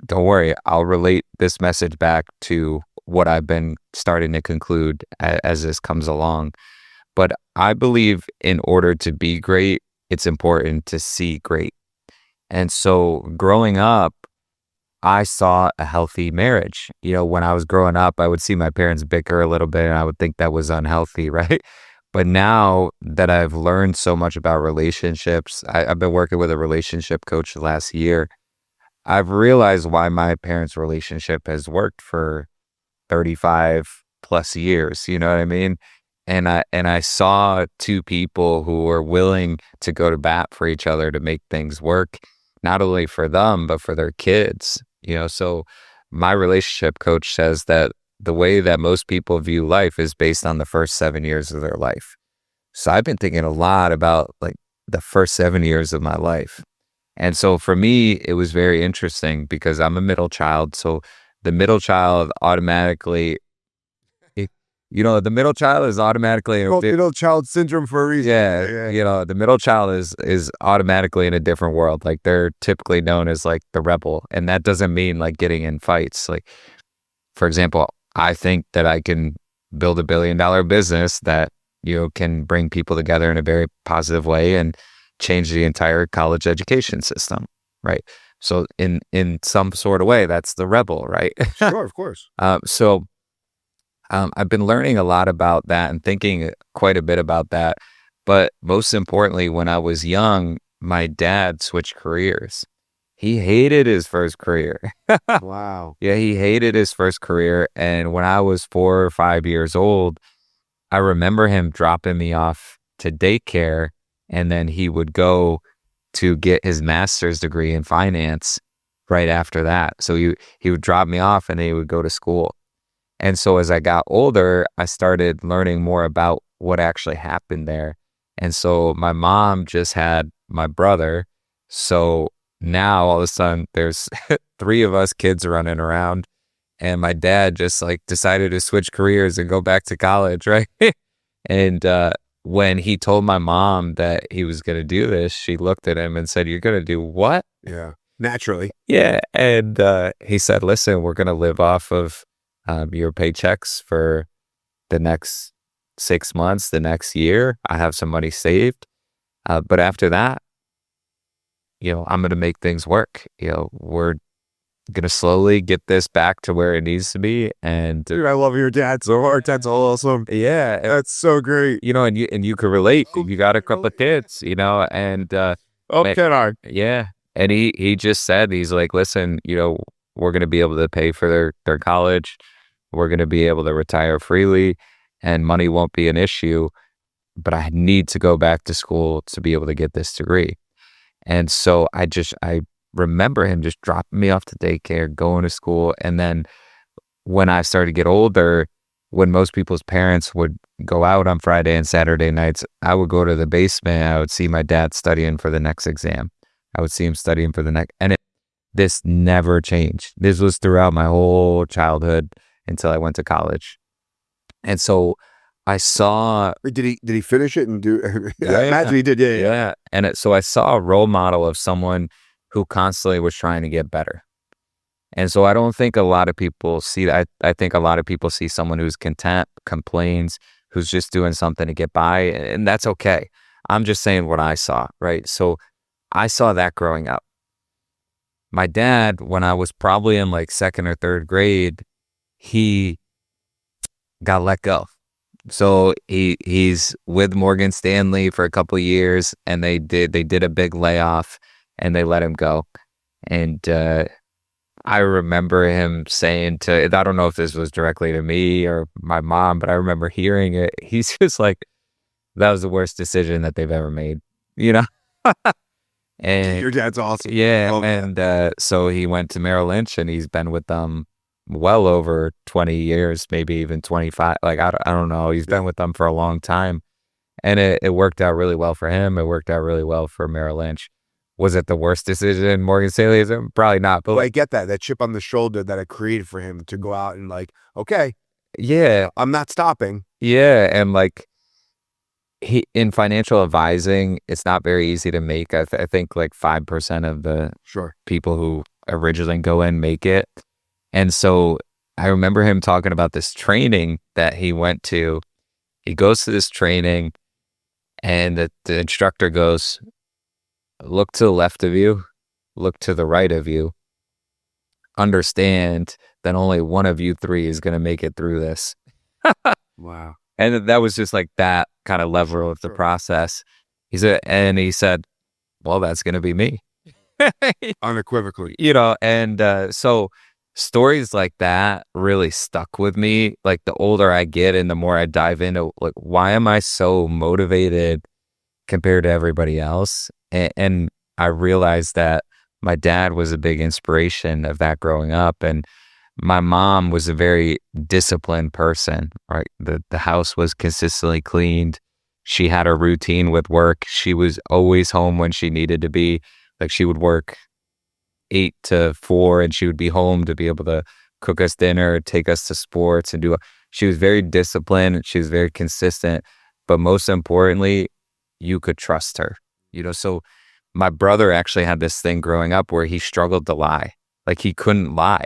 don't worry, I'll relate this message back to what I've been starting to conclude as this comes along. But I believe in order to be great, it's important to see great. And so growing up, I saw a healthy marriage. You know, when I was growing up, I would see my parents bicker a little bit and I would think that was unhealthy, right? But now that I've learned so much about relationships, I've been working with a relationship coach the last year. I've realized why my parents' relationship has worked for 35 plus years, you know what I mean? And I saw two people who were willing to go to bat for each other to make things work, not only for them, but for their kids, you know? So my relationship coach says that the way that most people view life is based on the first 7 years of their life. So I've been thinking a lot about like the first 7 years of my life. And so for me, it was very interesting because I'm a middle child. So the middle child automatically, the middle child is automatically Middle child syndrome for a reason. yeah, the middle child is automatically in a different world. Like they're typically known as like the rebel, and that doesn't mean like getting in fights. Like, for example, I think that I can build $1 billion business that can bring people together in a very positive way and change the entire college education system, right? So in some sort of way, that's the rebel, right? Sure, of course. So I've been learning a lot about that and thinking quite a bit about that. But most importantly, when I was young, my dad switched careers. He hated his first career. Wow. Yeah, he hated his first career. And when I was 4 or 5 years old, I remember him dropping me off to daycare, and then he would go to get his master's degree in finance right after that. So he would drop me off and then he would go to school. And so as I got older, I started learning more about what actually happened there. And so my mom just had my brother. So now all of a sudden there's 3 of us kids running around, and my dad just like decided to switch careers and go back to college, right? And when he told my mom that he was going to do this, she looked at him and said, "You're going to do what?" Yeah. Naturally. Yeah. And he said, "Listen, we're going to live off of your paychecks for the next 6 months, the next year. I have some money saved. But after that, I'm going to make things work. We're going to slowly get this back to where it needs to be." And Dude, I love your dad so hard. That's awesome. yeah, That's so great. and you can relate. You got a couple of kids, and Can I? yeah. And he just said, he's like, "Listen, we're going to be able to pay for their college. We're going to be able to retire freely, and money won't be an issue. But I need to go back to school to be able to get this degree." And so I remember him just dropping me off to daycare, going to school. And then when I started to get older, when most people's parents would go out on Friday and Saturday nights, I would go to the basement. I would see my dad studying for the next exam. I would see him studying for the next, and this never changed. This was throughout my whole childhood until I went to college. And so I saw. Did he finish it and do? Yeah, Imagine he did. Yeah. Yeah. And so I saw a role model of someone who constantly was trying to get better. And so I don't think a lot of people see that. I think a lot of people see someone who's content, complains, who's just doing something to get by, and that's okay. I'm just saying what I saw, right? So I saw that growing up. My dad, when I was probably in like 2nd or 3rd grade, he got let go. So he's with Morgan Stanley for a couple of years, and they did a big layoff, and they let him go. And I remember him saying I don't know if this was directly to me or my mom, but I remember hearing it. He's just like, that was the worst decision that they've ever made, And Your dad's awesome. yeah, Oh, and so he went to Merrill Lynch, and he's been with them well over 20 years, maybe even 25. Like, I don't know. He's been with them for a long time, and it worked out really well for him. It worked out really well for Merrill Lynch. Was it the worst decision Morgan Stanley? Probably not. But Well, I get that chip on the shoulder that I created for him to go out and like, okay, yeah, I'm not stopping. yeah, and like he in financial advising, it's not very easy to make. I think like 5% of the Sure. people who originally go in make it. And so I remember him talking about this training that he went to. He goes to this training, and the instructor goes, "Look to the left of you, look to the right of you. Understand that only one of you 3 is going to make it through this." Wow. And that was just like that kind of level of the Sure. process. He said, "Well, that's going to be me." Unequivocally. And so stories like that really stuck with me. Like the older I get and the more I dive into, like, why am I so motivated compared to everybody else? And I realized that my dad was a big inspiration of that growing up. And my mom was a very disciplined person, right? The house was consistently cleaned. She had a routine with work. She was always home when she needed to be. Like she would work 8 to 4 and she would be home to be able to cook us dinner, take us to sports and she was very disciplined. She was very consistent, but most importantly, you could trust her, so my brother actually had this thing growing up where he struggled to lie. Like he couldn't lie.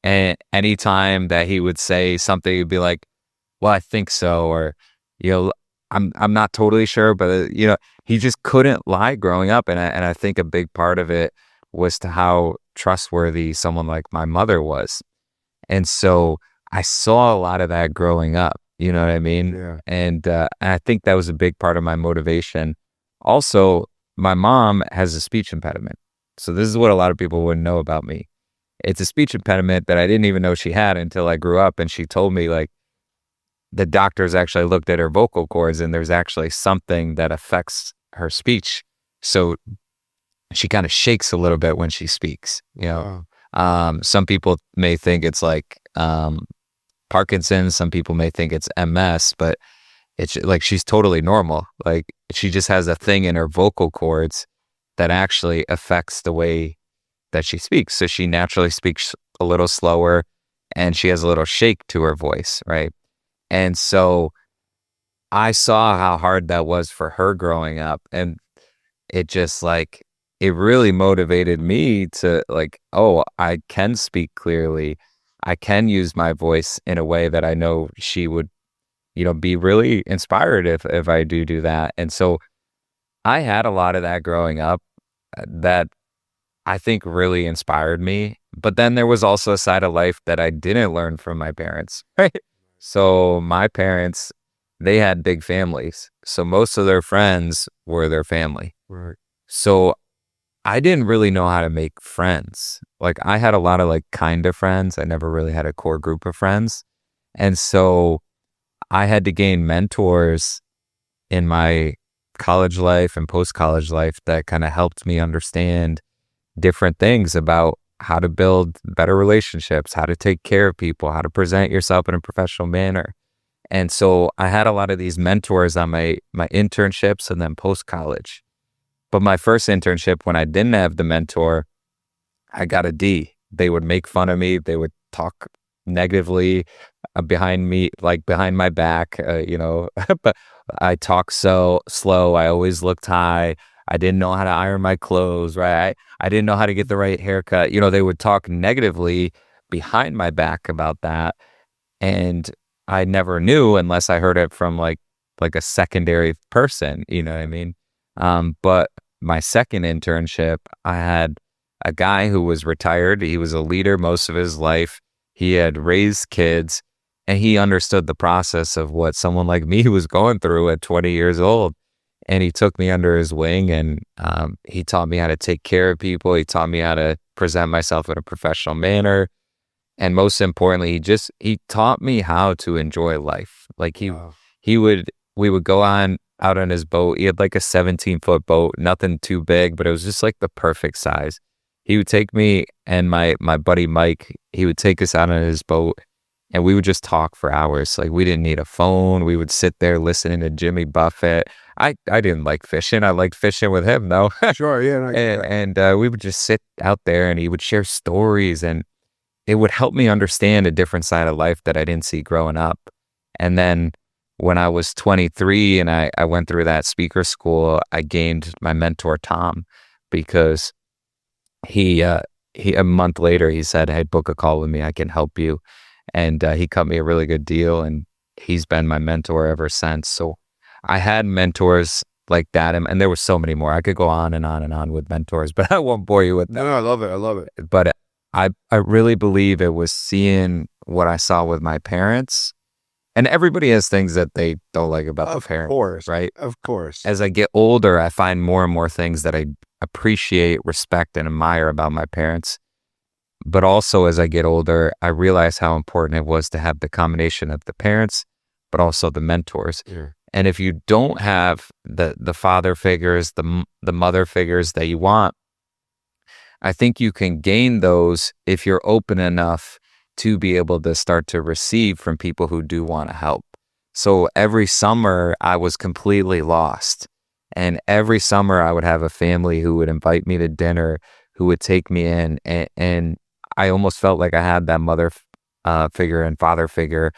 And anytime that he would say something, he'd be like, well, I think so. Or, I'm not totally sure, but he just couldn't lie growing up. And I think a big part of it was to how trustworthy someone like my mother was. And so I saw a lot of that growing up, you know what I mean? Yeah. And I think that was a big part of my motivation. Also, my mom has a speech impediment. So this is what a lot of people wouldn't know about me. It's a speech impediment that I didn't even know she had until I grew up. And she told me like the doctors actually looked at her vocal cords and there's actually something that affects her speech. So she kind of shakes a little bit when she speaks, Some people may think it's like Parkinson's. Some people may think it's MS, but it's like she's totally normal. Like she just has a thing in her vocal cords that actually affects the way that she speaks. So she naturally speaks a little slower and she has a little shake to her voice, right? And so I saw how hard that was for her growing up. And it just like, it really motivated me to like, oh, I can speak clearly. I can use my voice in a way that I know she would, be really inspired if I do that. And so I had a lot of that growing up that I think really inspired me. But then there was also a side of life that I didn't learn from my parents, right? So my parents, they had big families. So most of their friends were their family. Right. So I didn't really know how to make friends. Like I had a lot of like kind of friends. I never really had a core group of friends. And so I had to gain mentors in my college life and post-college life that kind of helped me understand different things about how to build better relationships, how to take care of people, how to present yourself in a professional manner. And so I had a lot of these mentors on my internships and then post-college. But my first internship, when I didn't have the mentor, I got a D. They would make fun of me. They would talk negatively behind me, like behind my back, but I talk so slow. I always looked high. I didn't know how to iron my clothes, right? I didn't know how to get the right haircut. They would talk negatively behind my back about that. And I never knew unless I heard it from like a secondary person, you know what I mean? But my second internship, I had a guy who was retired. He was a leader most of his life. He had raised kids and he understood the process of what someone like me was going through at 20 years old. And he took me under his wing and he taught me how to take care of people. He taught me how to present myself in a professional manner. And most importantly, he taught me how to enjoy life. Like we would go out on his boat. He had like a 17-foot boat, nothing too big, but it was just like the perfect size. He would take me and my buddy Mike, he would take us out on his boat and we would just talk for hours. Like we didn't need a phone. We would sit there listening to Jimmy Buffett. I didn't like fishing. I liked fishing with him though. Sure, yeah. And we would just sit out there and he would share stories and it would help me understand a different side of life that I didn't see growing up. And then when I was 23 and I went through that speaker school, I gained my mentor, Tom, because he a month later, he said, hey, book a call with me. I can help you. And he cut me a really good deal and he's been my mentor ever since. So I had mentors like that. And there were so many more. I could go on and on and on with mentors, but I won't bore you with them. No, I love it. I love it. But I really believe it was seeing what I saw with my parents. And everybody has things that they don't like about the parents, course, right? Of course. As I get older, I find more and more things that I appreciate, respect, and admire about my parents. But also as I get older, I realize how important it was to have the combination of the parents, but also the mentors. Yeah. And if you don't have the father figures, the mother figures that you want, I think you can gain those if you're open enough to be able to start to receive from people who do want to help. So every summer I was completely lost. And every summer I would have a family who would invite me to dinner, who would take me in. And I almost felt like I had that mother figure and father figure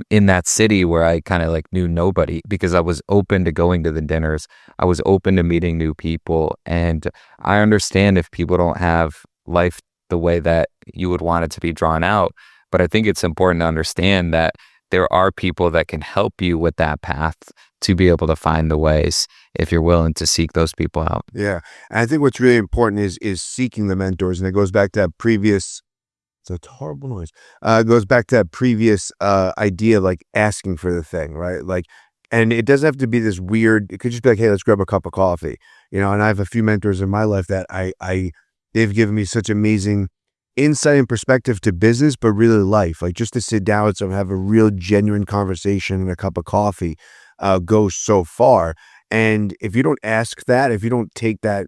in that city where I kind of like knew nobody, because I was open to going to the dinners. I was open to meeting new people. And I understand if people don't have life the way that you would want it to be drawn out. But I think it's important to understand that there are people that can help you with that path to be able to find the ways if you're willing to seek those people out. Yeah. And I think what's really important is seeking the mentors. And it goes back to that previous, it's a horrible noise. It goes back to that previous idea, like asking for the thing, right? Like, and it doesn't have to be this weird, it could just be like, hey, let's grab a cup of coffee, you know. And I have a few mentors in my life that they've given me such amazing insight and perspective to business, but really life. Like just to sit down with someone, have a real genuine conversation and a cup of coffee goes so far. And if you don't ask that, if you don't take that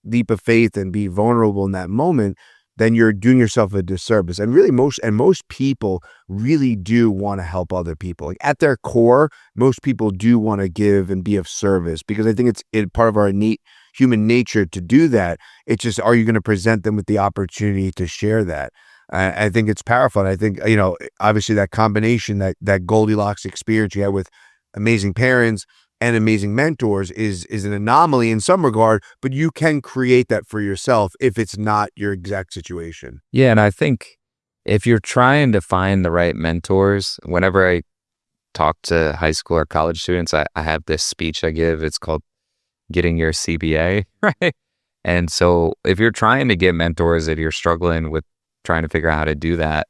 leap of faith and be vulnerable in that moment, then you're doing yourself a disservice. And really most people really do want to help other people. Like at their core, most people do want to give and be of service, because I think it's part of our innate human nature to do that. It's just, are you going to present them with the opportunity to share that? I think it's powerful. And I think, you know, obviously that combination, that Goldilocks experience you had with amazing parents and amazing mentors is an anomaly in some regard, but you can create that for yourself if it's not your exact situation. Yeah. And I think if you're trying to find the right mentors, whenever I talk to high school or college students, I have this speech I give. It's called Getting Your CBA, right? And so if you're trying to get mentors and you're struggling with trying to figure out how to do that,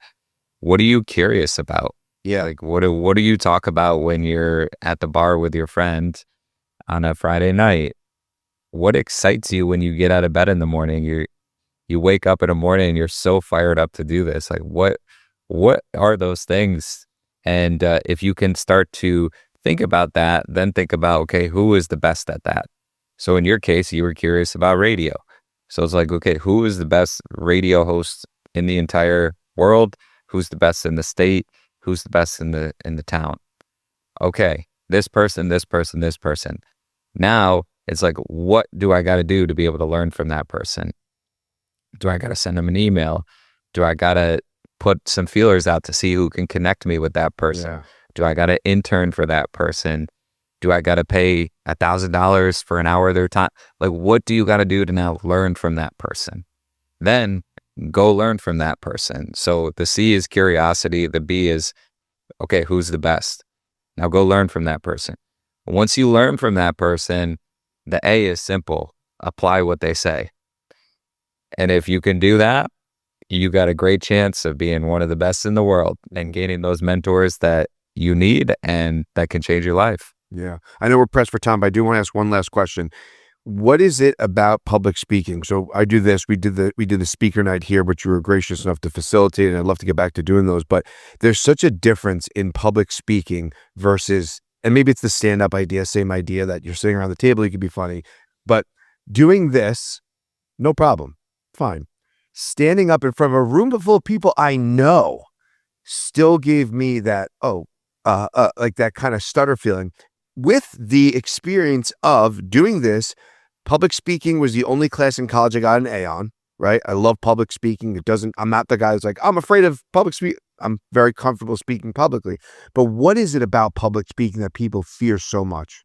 what are you curious about? Yeah. Like what do you talk about when you're at the bar with your friend on a Friday night? What excites you when you get out of bed in the morning? You wake up in the morning and you're so fired up to do this. Like what are those things? And if you can start to think about that, then think about, okay, who is the best at that? So in your case, you were curious about radio. So it's like, okay, who is the best radio host in the entire world? Who's the best in the state? Who's the best in the town? Okay, this person, this person, this person. Now it's like, what do I got to do to be able to learn from that person? Do I got to send them an email? Do I got to put some feelers out to see who can connect me with that person? Yeah. Do I got to intern for that person? Do I got to pay $1,000 for an hour of their time? Like, what do you got to do to now learn from that person? Then go learn from that person. So the C is curiosity. The B is, okay, who's the best? Now go learn from that person. Once you learn from that person, the A is simple. Apply what they say. And if you can do that, you got a great chance of being one of the best in the world and gaining those mentors that you need and that can change your life. Yeah. I know we're pressed for time, but I do want to ask one last question. What is it about public speaking? So I do this, we did the speaker night here, which you were gracious enough to facilitate, and I'd love to get back to doing those, but there's such a difference in public speaking versus, and maybe it's the stand-up idea, same idea that you're sitting around the table, you could be funny, but doing this, no problem, fine. Standing up in front of a room full of people I know still gave me that, like that kind of stutter feeling. With the experience of doing this, public speaking was the only class in college I got an A on, right? I love public speaking. I'm not the guy who's like, I'm afraid of public speaking. I'm very comfortable speaking publicly. But what is it about public speaking that people fear so much?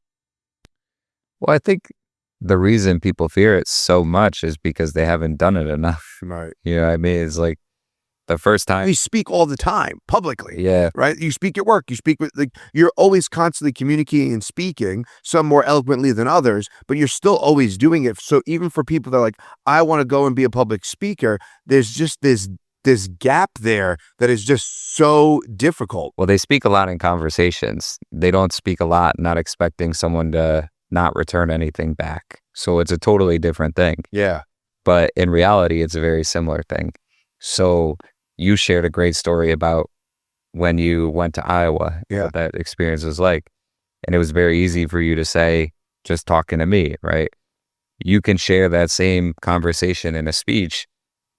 Well, I think the reason people fear it so much is because they haven't done it enough. Right. You know what I mean? It's like the first time. You speak all the time publicly. Yeah. Right. You speak at work. You speak with, like, you're always constantly communicating and speaking, some more eloquently than others, but you're still always doing it. So even for people that are like, I want to go and be a public speaker, there's just this gap there that is just so difficult. Well, they speak a lot in conversations. They don't speak a lot, not expecting someone to not return anything back. So it's a totally different thing. Yeah. But in reality, it's a very similar thing. So you shared a great story about when you went to Iowa, what that experience was like. And it was very easy for you to say, just talking to me, right? You can share that same conversation in a speech,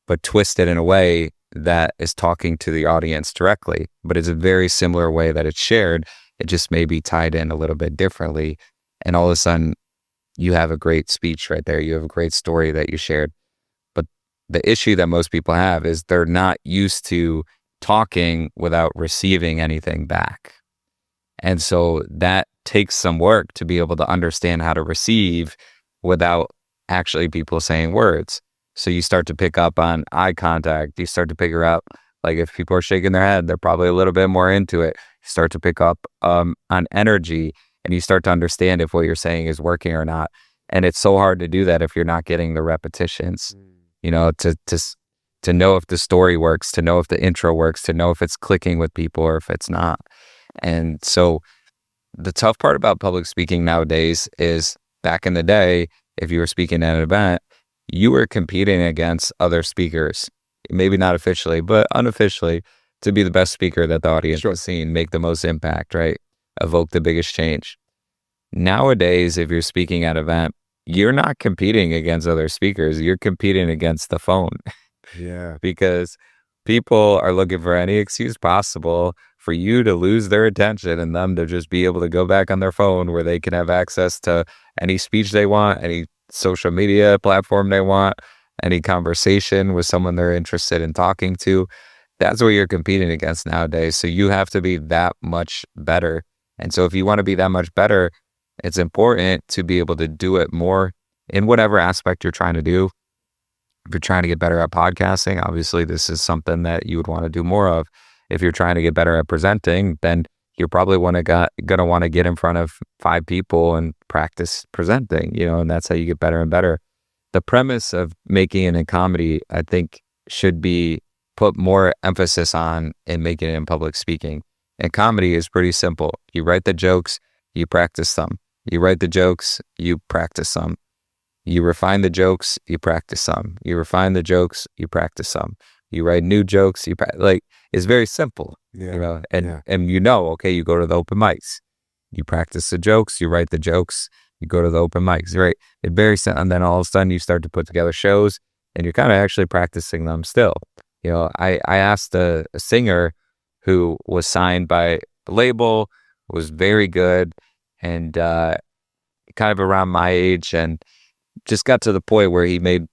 but twist it in a way that is talking to the audience directly, but it's a very similar way that it's shared. It just may be tied in a little bit differently. And all of a sudden, you have a great speech right there. You have a great story that you shared. But the issue that most people have is they're not used to talking without receiving anything back. And so that takes some work to be able to understand how to receive without actually people saying words. So you start to pick up on eye contact. You start to figure out, like, if people are shaking their head, they're probably a little bit more into it. You start to pick up on energy, and you start to understand if what you're saying is working or not. And it's so hard to do that if you're not getting the repetitions, to know if the story works, to know if the intro works, to know if it's clicking with people or if it's not. And so the tough part about public speaking nowadays is, back in the day, if you were speaking at an event, you were competing against other speakers, maybe not officially, but unofficially, to be the best speaker that the audience was seeing, make the most impact, right? Evoke the biggest change. Nowadays, if you're speaking at an event, you're not competing against other speakers. You're competing against the phone. Yeah. Because people are looking for any excuse possible for you to lose their attention and them to just be able to go back on their phone, where they can have access to any speech they want, any social media platform they want, any conversation with someone they're interested in talking to. That's what you're competing against nowadays. So you have to be that much better. And so if you want to be that much better, it's important to be able to do it more in whatever aspect you're trying to do. If you're trying to get better at podcasting, obviously this is something that you would want to do more of. If you're trying to get better at presenting, then you're probably going to want to get in front of 5 people and practice presenting, and that's how you get better and better. The premise of making it in comedy, I think, should be put more emphasis on in making it in public speaking. And comedy is pretty simple. You write the jokes, you practice them. You write the jokes, you practice them. You refine the jokes, you practice some. You refine the jokes, you practice some. You write new jokes, it's very simple. Yeah. And you go to the open mics. You practice the jokes, you write the jokes, you go to the open mics, right? It's very simple. And then all of a sudden you start to put together shows, and you're kind of actually practicing them still. I asked a singer who was signed by the label, was very good, and kind of around my age, and just got to the point where he made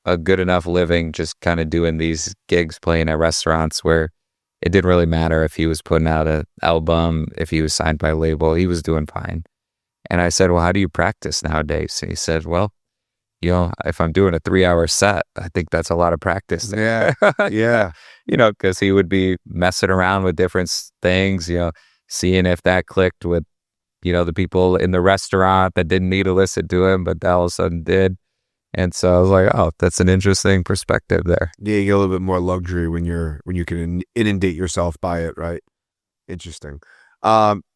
a good enough living just kind of doing these gigs, playing at restaurants, where it didn't really matter if he was putting out an album, if he was signed by a label, he was doing fine. And I said, well, how do you practice nowadays? And he said, well, if I'm doing a 3-hour set, I think that's a lot of practice. Yeah. Yeah. Because he would be messing around with different things, seeing if that clicked with, the people in the restaurant that didn't need to listen to him, but all of a sudden did. And so I was like, oh, that's an interesting perspective there. Yeah, you get a little bit more luxury when you can inundate yourself by it, right? Interesting.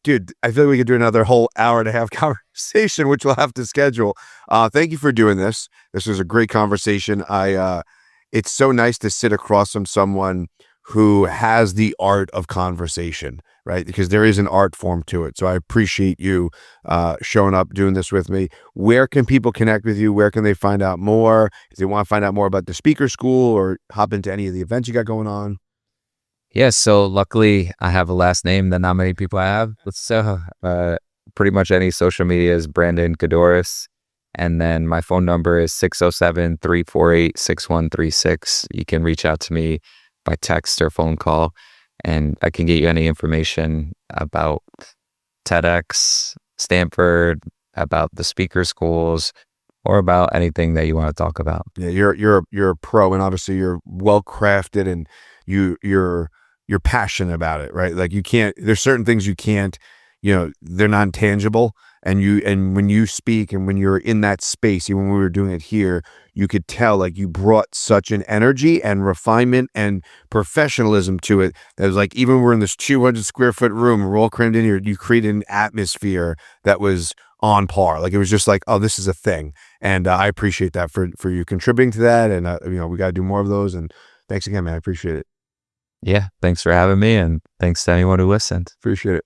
Dude, I feel like we could do another whole hour-and-a-half conversation, which we'll have to schedule. Thank you for doing this. This was a great conversation. It's so nice to sit across from someone who has the art of conversation, right? Because there is an art form to it. So I appreciate you showing up, doing this with me. Where can people connect with you? Where can they find out more? If they want to find out more about the speaker school or hop into any of the events you got going on? Yeah, so luckily I have a last name that not many people have. So pretty much any social media is Brandon Gaydorus. And then my phone number is 607-348-6136. You can reach out to me by text or phone call, and I can get you any information about TEDxStamford, about the speaker schools, or about anything that you want to talk about. Yeah, you're a pro, and obviously you're well crafted, and you're passionate about it, right? Like there's certain things you can't, they're non tangible. And when you speak and when you're in that space, even when we were doing it here, you could tell like you brought such an energy and refinement and professionalism to it. That was like, even when we're in this 200 square foot room, we're all crammed in here, you created an atmosphere that was on par. Like it was just like, oh, this is a thing. And I appreciate that for you contributing to that. And we got to do more of those. And thanks again, man. I appreciate it. Yeah. Thanks for having me. And thanks to anyone who listened. Appreciate it.